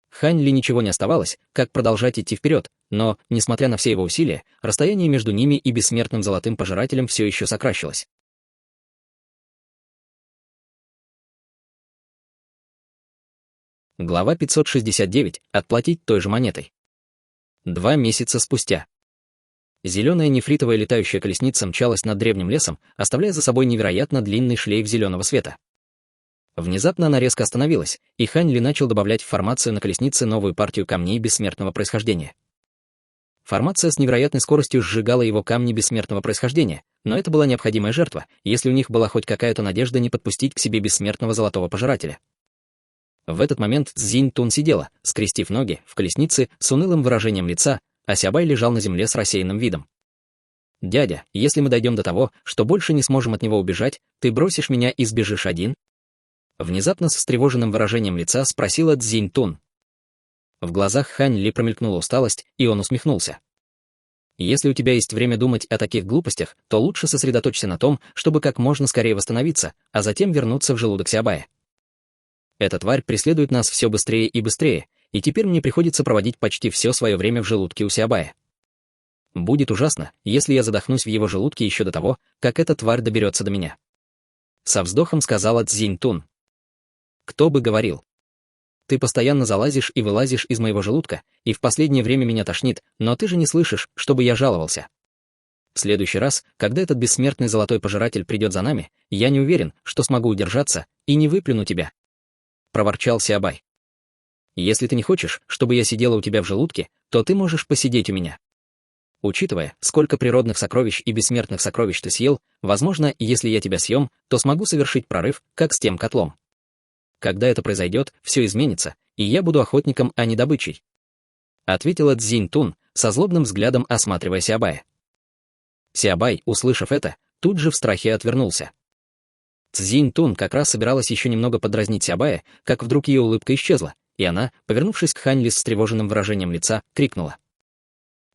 Хань Ли ничего не оставалось, как продолжать идти вперед, но, несмотря на все его усилия, расстояние между ними и бессмертным золотым пожирателем все еще сокращалось. Глава 569. Отплатить той же монетой. 2 месяца спустя. Зеленая нефритовая летающая колесница мчалась над древним лесом, оставляя за собой невероятно длинный шлейф зеленого света. Внезапно она резко остановилась, и Хань Ли начал добавлять в формацию на колеснице новую партию камней бессмертного происхождения. Формация с невероятной скоростью сжигала его камни бессмертного происхождения, но это была необходимая жертва, если у них была хоть какая-то надежда не подпустить к себе бессмертного золотого пожирателя. В этот момент Цзинь Тун сидела, скрестив ноги, в колеснице с унылым выражением лица, а Сябай лежал на земле с рассеянным видом. «Дядя, если мы дойдем до того, что больше не сможем от него убежать, ты бросишь меня и сбежишь один?» Внезапно с встревоженным выражением лица спросила Цзинь Тун. В глазах Хань Ли промелькнула усталость, и он усмехнулся. «Если у тебя есть время думать о таких глупостях, то лучше сосредоточься на том, чтобы как можно скорее восстановиться, а затем вернуться в желудок Сябая. Эта тварь преследует нас все быстрее и быстрее, и теперь мне приходится проводить почти все свое время в желудке у Сябая. Будет ужасно, если я задохнусь в его желудке еще до того, как эта тварь доберется до меня». Со вздохом сказала Цзинь Тун. «Кто бы говорил? Ты постоянно залазишь и вылазишь из моего желудка, и в последнее время меня тошнит, но ты же не слышишь, чтобы я жаловался. В следующий раз, когда этот бессмертный золотой пожиратель придет за нами, я не уверен, что смогу удержаться и не выплюну тебя», — проворчал Сябай. «Если ты не хочешь, чтобы я сидела у тебя в желудке, то ты можешь посидеть у меня. Учитывая, сколько природных сокровищ и бессмертных сокровищ ты съел, возможно, если я тебя съем, то смогу совершить прорыв, как с тем котлом. Когда это произойдет, все изменится, и я буду охотником, а не добычей», — ответила Цзинь Тун, со злобным взглядом осматривая Сябая. Сябай, услышав это, тут же в страхе отвернулся. Цзинь Тун как раз собиралась еще немного подразнить Сябая, как вдруг ее улыбка исчезла, и она, повернувшись к Хань Ли с встревоженным выражением лица, крикнула: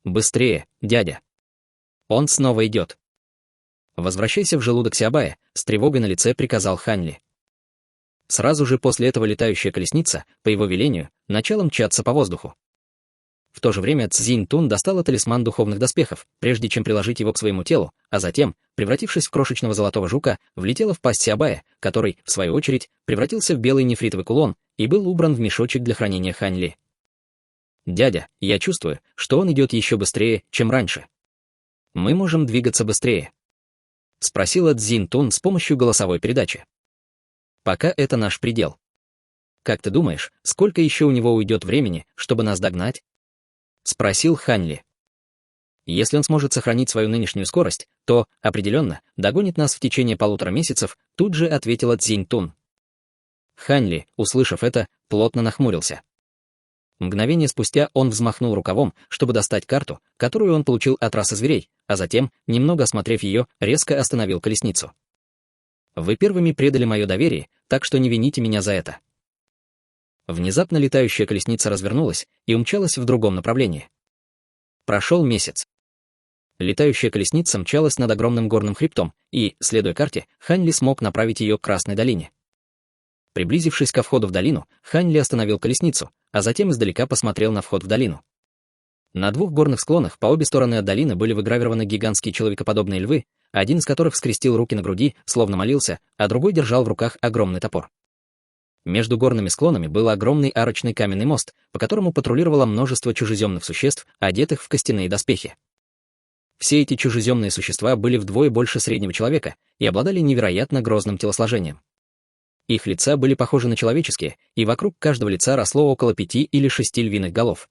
«Быстрее, дядя! Он снова идет!» «Возвращайся в желудок Сябая», — с тревогой на лице приказал Хань Ли. Сразу же после этого летающая колесница, по его велению, начала мчаться по воздуху. В то же время Цзинь Тун достала талисман духовных доспехов, прежде чем приложить его к своему телу, а затем, превратившись в крошечного золотого жука, влетела в пасть Сябая, который, в свою очередь, превратился в белый нефритовый кулон и был убран в мешочек для хранения Хань Ли. «Дядя, я чувствую, что он идет еще быстрее, чем раньше. Мы можем двигаться быстрее?» — спросила Цзинь Тун с помощью голосовой передачи. «Пока это наш предел. Как ты думаешь, сколько еще у него уйдет времени, чтобы нас догнать?» — спросил Хань Ли. «Если он сможет сохранить свою нынешнюю скорость, то, определенно, догонит нас в течение 1,5 месяцев», — тут же ответила Цзинь Тун. Хань Ли, услышав это, плотно нахмурился. Мгновение спустя он взмахнул рукавом, чтобы достать карту, которую он получил от расы зверей, а затем, немного осмотрев ее, резко остановил колесницу. Вы первыми предали мое доверие, так что не вините меня за это. Внезапно летающая колесница развернулась и умчалась в другом направлении. Прошел месяц. Летающая колесница мчалась над огромным горным хребтом, и, следуя карте, Хань Ли смог направить ее к Красной долине. Приблизившись ко входу в долину, Хань Ли остановил колесницу, а затем издалека посмотрел на вход в долину. На двух горных склонах по обе стороны от долины были выгравированы гигантские человекоподобные львы, один из которых скрестил руки на груди, словно молился, а другой держал в руках огромный топор. Между горными склонами был огромный арочный каменный мост, по которому патрулировало множество чужеземных существ, одетых в костяные доспехи. Все эти чужеземные существа были вдвое больше среднего человека и обладали невероятно грозным телосложением. Их лица были похожи на человеческие, и вокруг каждого лица росло около 5 или 6 львиных голов.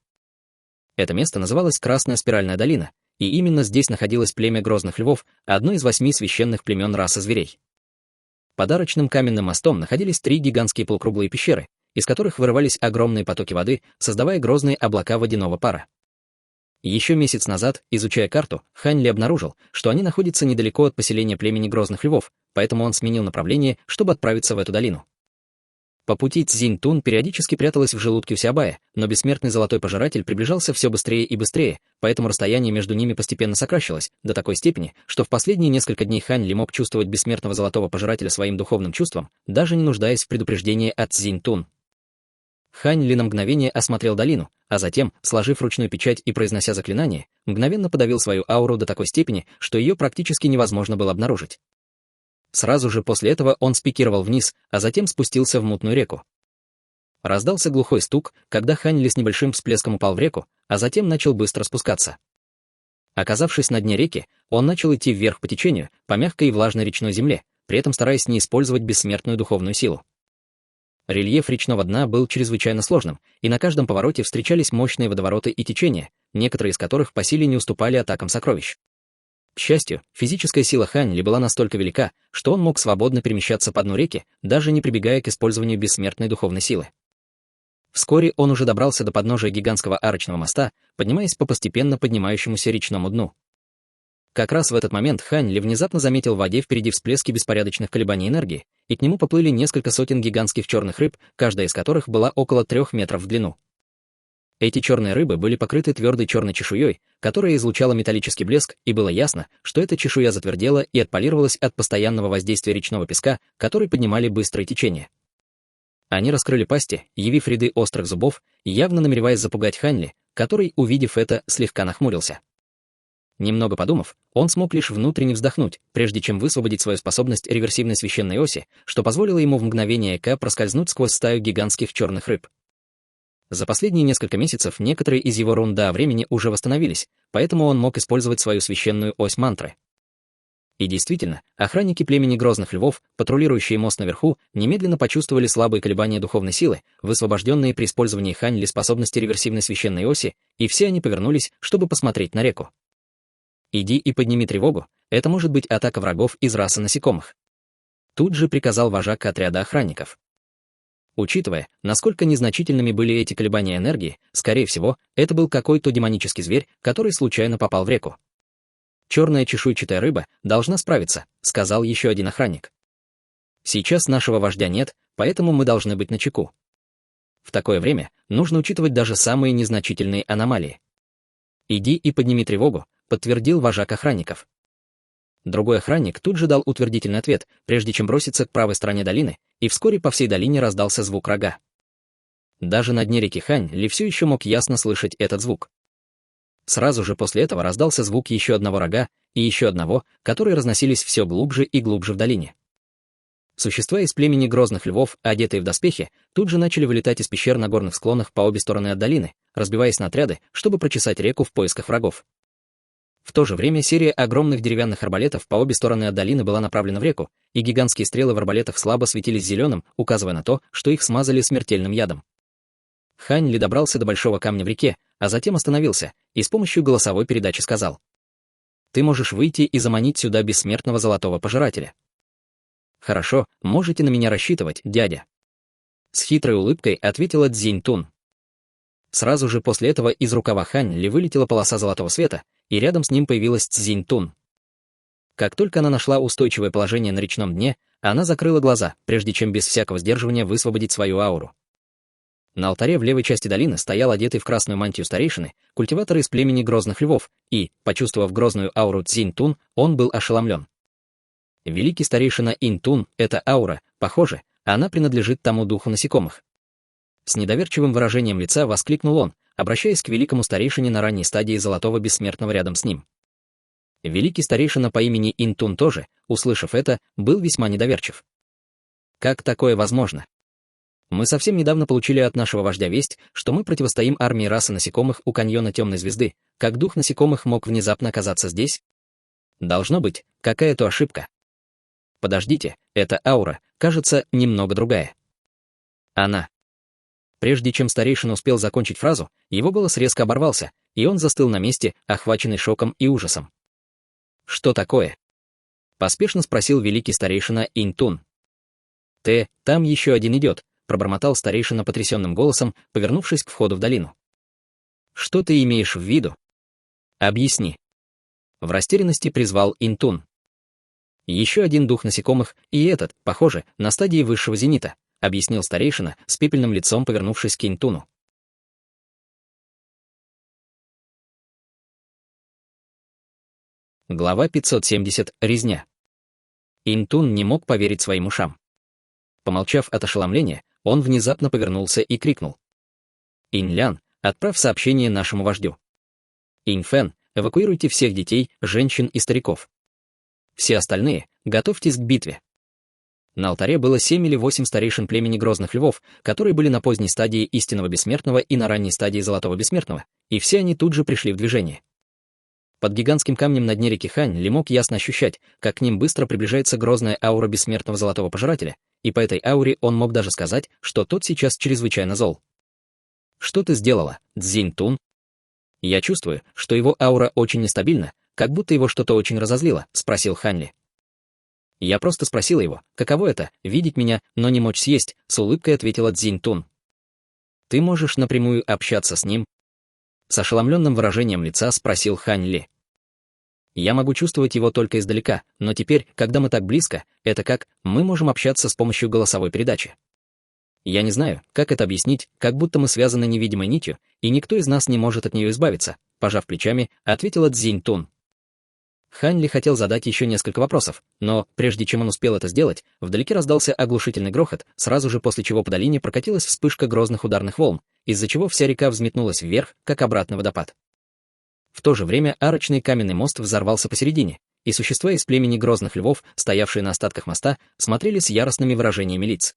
Это место называлось Красная спиральная долина, и именно здесь находилось племя грозных львов, одно из 8 священных племен расы зверей. Под арочным каменным мостом находились 3 гигантские полукруглые пещеры, из которых вырывались огромные потоки воды, создавая грозные облака водяного пара. Еще месяц назад, изучая карту, Хань Ли обнаружил, что они находятся недалеко от поселения племени грозных львов, поэтому он сменил направление, чтобы отправиться в эту долину. По пути Цзинь-Тун периодически пряталась в желудке у Сябая, но бессмертный золотой пожиратель приближался все быстрее и быстрее, поэтому расстояние между ними постепенно сокращалось, до такой степени, что в последние несколько дней Хань Ли мог чувствовать бессмертного золотого пожирателя своим духовным чувством, даже не нуждаясь в предупреждении от Цзинь-Тун. Хань Ли на мгновение осмотрел долину, а затем, сложив ручную печать и произнося заклинание, мгновенно подавил свою ауру до такой степени, что ее практически невозможно было обнаружить. Сразу же после этого он спикировал вниз, а затем спустился в мутную реку. Раздался глухой стук, когда Хань Ли с небольшим всплеском упал в реку, а затем начал быстро спускаться. Оказавшись на дне реки, он начал идти вверх по течению, по мягкой и влажной речной земле, при этом стараясь не использовать бессмертную духовную силу. Рельеф речного дна был чрезвычайно сложным, и на каждом повороте встречались мощные водовороты и течения, некоторые из которых по силе не уступали атакам сокровищ. К счастью, физическая сила Хань Ли была настолько велика, что он мог свободно перемещаться по дну реки, даже не прибегая к использованию бессмертной духовной силы. Вскоре он уже добрался до подножия гигантского арочного моста, поднимаясь по постепенно поднимающемуся речному дну. Как раз в этот момент Хань Ли внезапно заметил в воде впереди всплески беспорядочных колебаний энергии, и к нему поплыли несколько сотен гигантских черных рыб, каждая из которых была около 3 метров в длину. Эти черные рыбы были покрыты твердой черной чешуей, которая излучала металлический блеск, и было ясно, что эта чешуя затвердела и отполировалась от постоянного воздействия речного песка, который поднимали быстрые течения. Они раскрыли пасти, явив ряды острых зубов, явно намереваясь запугать Хань Ли, который, увидев это, слегка нахмурился. Немного подумав, он смог лишь внутренне вздохнуть, прежде чем высвободить свою способность реверсивной священной оси, что позволило ему в мгновение ока проскользнуть сквозь стаю гигантских черных рыб. За последние несколько месяцев некоторые из его рун до времени уже восстановились, поэтому он мог использовать свою священную ось мантры. И действительно, охранники племени грозных львов, патрулирующие мост наверху, немедленно почувствовали слабые колебания духовной силы, высвобожденные при использовании Хань Ли способности реверсивной священной оси, и все они повернулись, чтобы посмотреть на реку. «Иди и подними тревогу, это может быть атака врагов из расы насекомых». Тут же приказал вожак отряда охранников. Учитывая, насколько незначительными были эти колебания энергии, скорее всего, это был какой-то демонический зверь, который случайно попал в реку. «Черная чешуйчатая рыба должна справиться», — сказал еще один охранник. «Сейчас нашего вождя нет, поэтому мы должны быть начеку. В такое время нужно учитывать даже самые незначительные аномалии». «Иди и подними тревогу», — подтвердил вожак охранников. Другой охранник тут же дал утвердительный ответ, прежде чем броситься к правой стороне долины, и вскоре по всей долине раздался звук рога. Даже на дне реки Хань Ли все еще мог ясно слышать этот звук. Сразу же после этого раздался звук еще одного рога и еще одного, которые разносились все глубже и глубже в долине. Существа из племени грозных львов, одетые в доспехи, тут же начали вылетать из пещер на горных склонах по обе стороны от долины, разбиваясь на отряды, чтобы прочесать реку в поисках врагов. В то же время серия огромных деревянных арбалетов по обе стороны от долины была направлена в реку, и гигантские стрелы в арбалетах слабо светились зеленым, указывая на то, что их смазали смертельным ядом. Хань Ли добрался до большого камня в реке, а затем остановился и с помощью голосовой передачи сказал: «Ты можешь выйти и заманить сюда бессмертного золотого пожирателя». «Хорошо, можете на меня рассчитывать, дядя». С хитрой улыбкой ответила Цзинь-Тун. Сразу же после этого из рукава Хань Ли вылетела полоса золотого света, и рядом с ним появилась Цзинь-Тун. Как только она нашла устойчивое положение на речном дне, она закрыла глаза, прежде чем без всякого сдерживания высвободить свою ауру. На алтаре в левой части долины стоял одетый в красную мантию старейшины, культиватор из племени грозных львов, и, почувствовав грозную ауру Цзинь-Тун, он был ошеломлен. Великий старейшина Ин-Тун — это аура, похоже, она принадлежит тому духу насекомых. С недоверчивым выражением лица воскликнул он, обращаясь к великому старейшине на ранней стадии золотого бессмертного рядом с ним. Великий старейшина по имени Ин-Тун тоже, услышав это, был весьма недоверчив. Как такое возможно? Мы совсем недавно получили от нашего вождя весть, что мы противостоим армии расы насекомых у каньона Темной Звезды. Как дух насекомых мог внезапно оказаться здесь? Должно быть, какая-то ошибка. Подождите, эта аура, кажется, немного другая. Она. Прежде чем старейшина успел закончить фразу, его голос резко оборвался, и он застыл на месте, охваченный шоком и ужасом. «Что такое?» — поспешно спросил великий старейшина Ин-Тун. Там еще один идет», — пробормотал старейшина потрясенным голосом, повернувшись к входу в долину. «Что ты имеешь в виду? Объясни». В растерянности призвал Ин-Тун. «Еще один дух насекомых, и этот, похоже, на стадии высшего зенита», — объяснил старейшина, с пепельным лицом повернувшись к Ин-Туну. Глава 570. Резня. Ин-Тун не мог поверить своим ушам. Помолчав от ошеломления, он внезапно повернулся и крикнул. «Ин-Лян, отправь сообщение нашему вождю. Ин-Фэн, эвакуируйте всех детей, женщин и стариков. Все остальные, готовьтесь к битве». На алтаре было 7 или 8 старейшин племени грозных львов, которые были на поздней стадии истинного бессмертного и на ранней стадии золотого бессмертного, и все они тут же пришли в движение. Под гигантским камнем на дне реки Хань Ли мог ясно ощущать, как к ним быстро приближается грозная аура бессмертного золотого пожирателя, и по этой ауре он мог даже сказать, что тот сейчас чрезвычайно зол. «Что ты сделала, Цзинь-Тун?» «Я чувствую, что его аура очень нестабильна, как будто его что-то очень разозлило», — спросил Хань Ли. «Я просто спросила его, каково это — видеть меня, но не мочь съесть», — с улыбкой ответила Цзинь-Тун. «Ты можешь напрямую общаться с ним?» С ошеломленным выражением лица спросил Хань Ли. «Я могу чувствовать его только издалека, но теперь, когда мы так близко, это как мы можем общаться с помощью голосовой передачи. Я не знаю, как это объяснить, как будто мы связаны невидимой нитью, и никто из нас не может от нее избавиться», — пожав плечами, ответила Цзинь-Тун. Хань Ли хотел задать еще несколько вопросов, но, прежде чем он успел это сделать, вдалеке раздался оглушительный грохот, сразу же после чего по долине прокатилась вспышка грозных ударных волн, из-за чего вся река взметнулась вверх, как обратный водопад. В то же время арочный каменный мост взорвался посередине, и существа из племени грозных львов, стоявшие на остатках моста, смотрели с яростными выражениями лиц.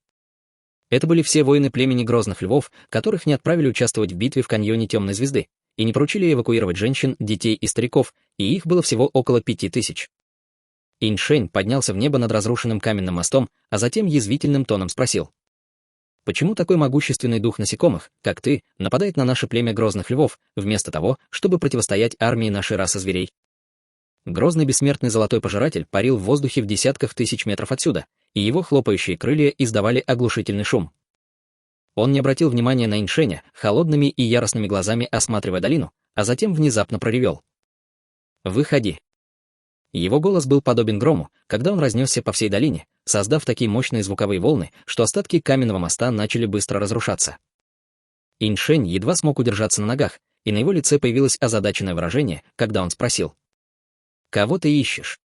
Это были все воины племени грозных львов, которых не отправили участвовать в битве в каньоне Темной Звезды, и не поручили эвакуировать женщин, детей и стариков, и их было всего около 5000. Инь-Шэнь поднялся в небо над разрушенным каменным мостом, а затем язвительным тоном спросил. «Почему такой могущественный дух насекомых, как ты, нападает на наше племя грозных львов, вместо того, чтобы противостоять армии нашей расы зверей?» Грозный бессмертный золотой пожиратель парил в воздухе в десятках тысяч метров отсюда, и его хлопающие крылья издавали оглушительный шум. Он не обратил внимания на Инь-Шэня, холодными и яростными глазами осматривая долину, а затем внезапно проревел. «Выходи!» Его голос был подобен грому, когда он разнесся по всей долине, создав такие мощные звуковые волны, что остатки каменного моста начали быстро разрушаться. Инь-Шэнь едва смог удержаться на ногах, и на его лице появилось озадаченное выражение, когда он спросил. «Кого ты ищешь?»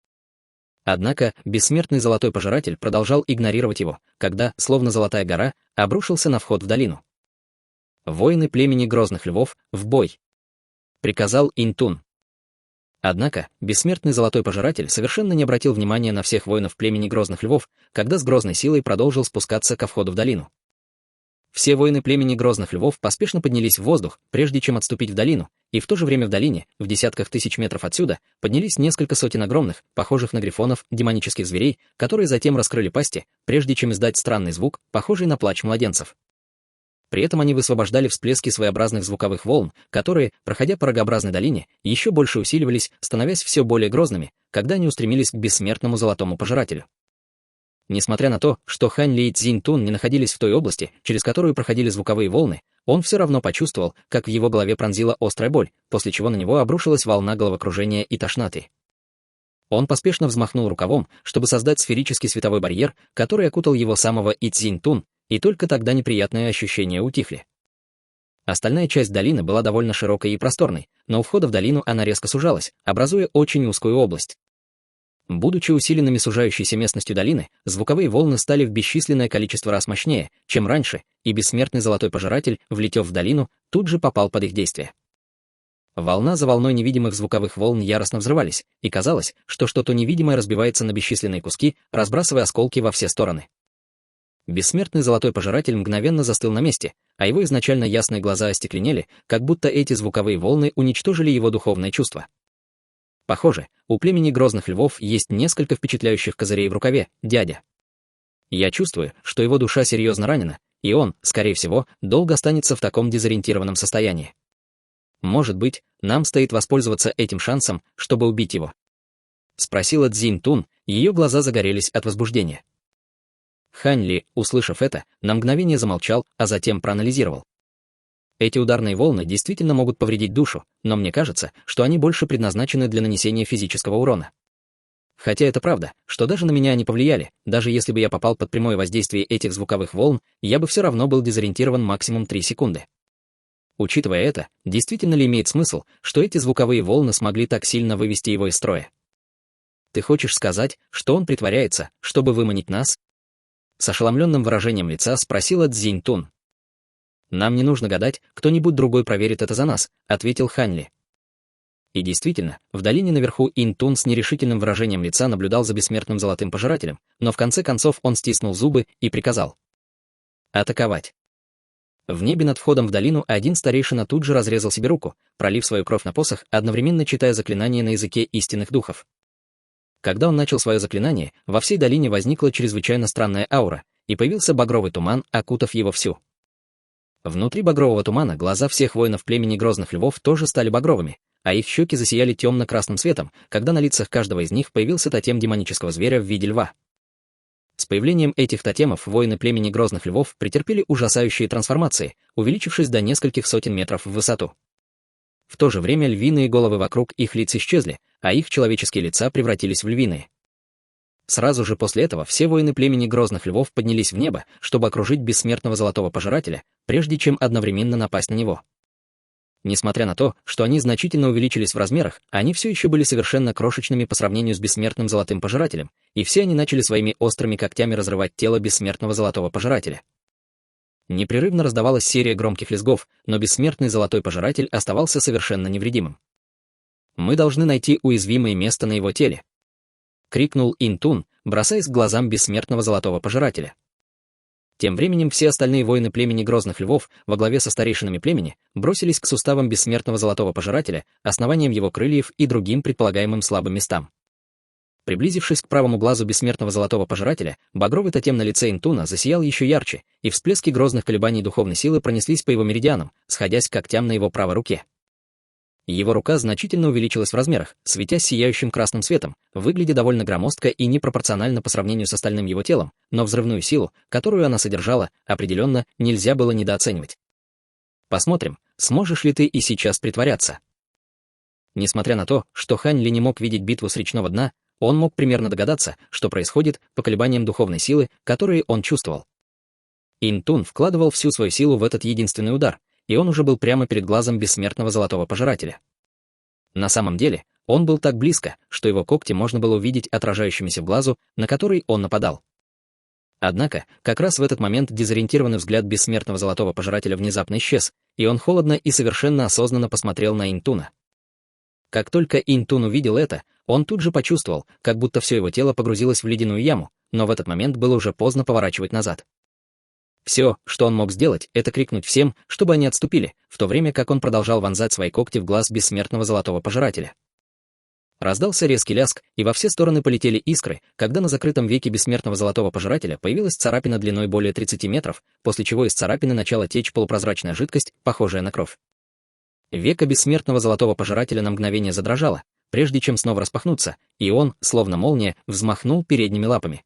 Однако бессмертный золотой пожиратель продолжал игнорировать его, когда, словно золотая гора, обрушился на вход в долину. «Воины племени грозных львов, в бой!» — приказал Ин-Тун. Однако бессмертный золотой пожиратель совершенно не обратил внимания на всех воинов племени грозных львов, когда с грозной силой продолжил спускаться ко входу в долину. Все воины племени грозных львов поспешно поднялись в воздух, прежде чем отступить в долину, и в то же время в долине, в десятках тысяч метров отсюда, поднялись несколько сотен огромных, похожих на грифонов, демонических зверей, которые затем раскрыли пасти, прежде чем издать странный звук, похожий на плач младенцев. При этом они высвобождали всплески своеобразных звуковых волн, которые, проходя по рогообразной долине, еще больше усиливались, становясь все более грозными, когда они устремились к бессмертному золотому пожирателю. Несмотря на то, что Хань Ли и Цзинь-Тун не находились в той области, через которую проходили звуковые волны, он все равно почувствовал, как в его голове пронзила острая боль, после чего на него обрушилась волна головокружения и тошноты. Он поспешно взмахнул рукавом, чтобы создать сферический световой барьер, который окутал его самого Ицзинь-Тун, и только тогда неприятные ощущения утихли. Остальная часть долины была довольно широкой и просторной, но у входа в долину она резко сужалась, образуя очень узкую область. Будучи усиленными сужающейся местностью долины, звуковые волны стали в бесчисленное количество раз мощнее, чем раньше, и бессмертный золотой пожиратель, влетев в долину, тут же попал под их действие. Волна за волной невидимых звуковых волн яростно взрывались, и казалось, что что-то невидимое разбивается на бесчисленные куски, разбрасывая осколки во все стороны. Бессмертный золотой пожиратель мгновенно застыл на месте, а его изначально ясные глаза остекленели, как будто эти звуковые волны уничтожили его духовное чувство. Похоже, у племени грозных львов есть несколько впечатляющих козырей в рукаве, дядя. Я чувствую, что его душа серьезно ранена, и он, скорее всего, долго останется в таком дезориентированном состоянии. Может быть, нам стоит воспользоваться этим шансом, чтобы убить его? Спросила Цзинь-Тун, ее глаза загорелись от возбуждения. Хань Ли, услышав это, на мгновение замолчал, а затем проанализировал. Эти ударные волны действительно могут повредить душу, но мне кажется, что они больше предназначены для нанесения физического урона. Хотя это правда, что даже на меня они повлияли, даже если бы я попал под прямое воздействие этих звуковых волн, я бы все равно был дезориентирован максимум 3 секунды. Учитывая это, действительно ли имеет смысл, что эти звуковые волны смогли так сильно вывести его из строя? Ты хочешь сказать, что он притворяется, чтобы выманить нас? С ошеломленным выражением лица спросила Цзинь-Тун. «Нам не нужно гадать, кто-нибудь другой проверит это за нас», — ответил Хань Ли. И действительно, в долине наверху Ин-Тун с нерешительным выражением лица наблюдал за бессмертным золотым пожирателем, но в конце концов он стиснул зубы и приказал атаковать. В небе над входом в долину один старейшина тут же разрезал себе руку, пролив свою кровь на посох, одновременно читая заклинание на языке истинных духов. Когда он начал свое заклинание, во всей долине возникла чрезвычайно странная аура, и появился багровый туман, окутав его всю. Внутри багрового тумана глаза всех воинов племени грозных львов тоже стали багровыми, а их щеки засияли темно-красным светом, когда на лицах каждого из них появился тотем демонического зверя в виде льва. С появлением этих тотемов воины племени грозных львов претерпели ужасающие трансформации, увеличившись до нескольких сотен метров в высоту. В то же время львиные головы вокруг их лиц исчезли, а их человеческие лица превратились в львиные. Сразу же после этого все воины племени грозных львов поднялись в небо, чтобы окружить бессмертного золотого пожирателя, прежде чем одновременно напасть на него. Несмотря на то, что они значительно увеличились в размерах, они все еще были совершенно крошечными по сравнению с бессмертным золотым пожирателем, и все они начали своими острыми когтями разрывать тело бессмертного золотого пожирателя. Непрерывно раздавалась серия громких лязгов, но бессмертный золотой пожиратель оставался совершенно невредимым. «Мы должны найти уязвимое место на его теле», — крикнул Ин-Тун, бросаясь к глазам бессмертного золотого пожирателя. Тем временем все остальные воины племени грозных львов во главе со старейшинами племени бросились к суставам бессмертного золотого пожирателя, основаниям его крыльев и другим предполагаемым слабым местам. Приблизившись к правому глазу бессмертного золотого пожирателя, багровый тотем на лице Интуна засиял еще ярче, и всплески грозных колебаний духовной силы пронеслись по его меридианам, сходясь к когтям на его правой руке. Его рука значительно увеличилась в размерах, светясь сияющим красным светом, выглядя довольно громоздко и непропорционально по сравнению с остальным его телом, но взрывную силу, которую она содержала, определенно нельзя было недооценивать. Посмотрим, сможешь ли ты и сейчас притворяться. Несмотря на то, что Хань Ли не мог видеть битву с речного дна, он мог примерно догадаться, что происходит по колебаниям духовной силы, которые он чувствовал. Ин-Тун вкладывал всю свою силу в этот единственный удар, и он уже был прямо перед глазом бессмертного золотого пожирателя. На самом деле, он был так близко, что его когти можно было увидеть отражающимися в глазу, на который он нападал. Однако, как раз в этот момент дезориентированный взгляд бессмертного золотого пожирателя внезапно исчез, и он холодно и совершенно осознанно посмотрел на Ин-Туна. Как только Ин-Тун увидел это, он тут же почувствовал, как будто все его тело погрузилось в ледяную яму, но в этот момент было уже поздно поворачивать назад. Все, что он мог сделать, это крикнуть всем, чтобы они отступили, в то время как он продолжал вонзать свои когти в глаз бессмертного золотого пожирателя. Раздался резкий лязг, и во все стороны полетели искры, когда на закрытом веке бессмертного золотого пожирателя появилась царапина длиной более 30 метров, после чего из царапины начала течь полупрозрачная жидкость, похожая на кровь. Веко бессмертного золотого пожирателя на мгновение задрожало, прежде чем снова распахнуться, и он, словно молния, взмахнул передними лапами.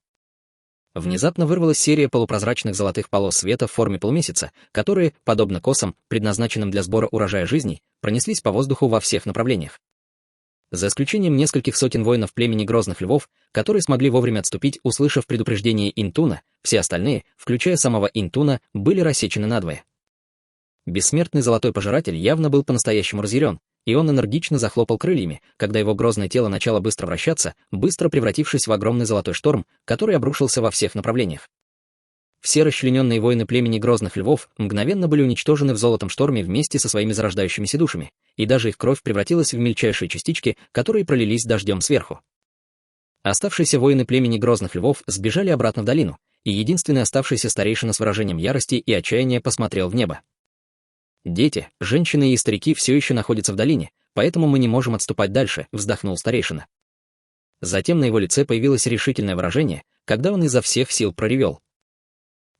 Внезапно вырвалась серия полупрозрачных золотых полос света в форме полумесяца, которые, подобно косам, предназначенным для сбора урожая жизней, пронеслись по воздуху во всех направлениях. За исключением нескольких сотен воинов племени Грозных Львов, которые смогли вовремя отступить, услышав предупреждение Интуна, все остальные, включая самого Интуна, были рассечены надвое. Бессмертный Золотой Пожиратель явно был по-настоящему разъярен, и он энергично захлопал крыльями, когда его грозное тело начало быстро вращаться, быстро превратившись в огромный золотой шторм, который обрушился во всех направлениях. Все расчлененные воины племени Грозных Львов мгновенно были уничтожены в золотом шторме вместе со своими зарождающимися душами, и даже их кровь превратилась в мельчайшие частички, которые пролились дождем сверху. Оставшиеся воины племени Грозных Львов сбежали обратно в долину, и единственный оставшийся старейшина с выражением ярости и отчаяния посмотрел в небо. «Дети, женщины и старики все еще находятся в долине, поэтому мы не можем отступать дальше», — вздохнул старейшина. Затем на его лице появилось решительное выражение, когда он изо всех сил проревел: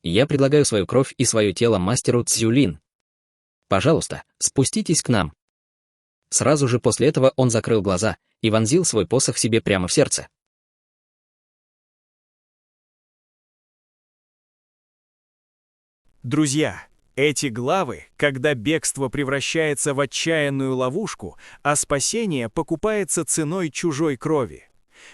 «Я предлагаю свою кровь и свое тело мастеру Цзюлин. Пожалуйста, спуститесь к нам». Сразу же после этого он закрыл глаза и вонзил свой посох себе прямо в сердце. Друзья, эти главы, когда бегство превращается в отчаянную ловушку, а спасение покупается ценой чужой крови.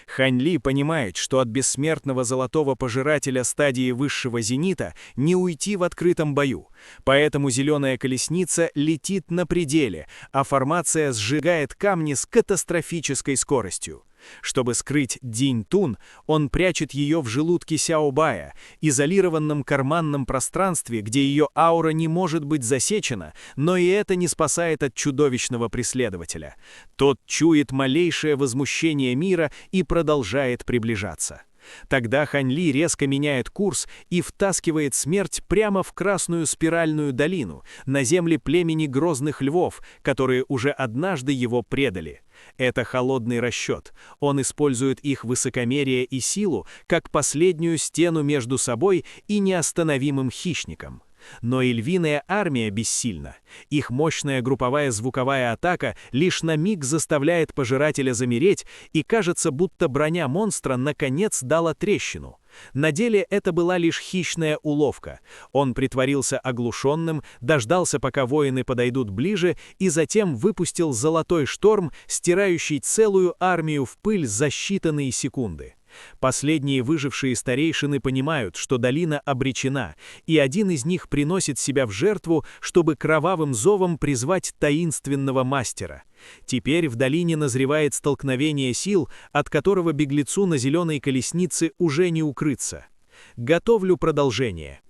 Хань Ли понимает, что от бессмертного Золотого Пожирателя стадии высшего зенита не уйти в открытом бою, поэтому зеленая колесница летит на пределе, а формация сжигает камни с катастрофической скоростью. Чтобы скрыть Динь Тун, он прячет ее в желудке Сяобая, изолированном карманном пространстве, где ее аура не может быть засечена, но и это не спасает от чудовищного преследователя. Тот чует малейшее возмущение мира и продолжает приближаться. Тогда Хань Ли резко меняет курс и втаскивает смерть прямо в Красную Спиральную долину, на земли племени Грозных Львов, которые уже однажды его предали. Это холодный расчет. Он использует их высокомерие и силу как последнюю стену между собой и неостановимым хищником. Но и львиная армия бессильна. Их мощная групповая звуковая атака лишь на миг заставляет пожирателя замереть, и кажется, будто броня монстра наконец дала трещину. На деле это была лишь хищная уловка. Он притворился оглушенным, дождался, пока воины подойдут ближе, и затем выпустил золотой шторм, стирающий целую армию в пыль за считанные секунды. Последние выжившие старейшины понимают, что долина обречена, и один из них приносит себя в жертву, чтобы кровавым зовом призвать таинственного мастера. Теперь в долине назревает столкновение сил, от которого беглецу на зеленой колеснице уже не укрыться. Готовлю продолжение.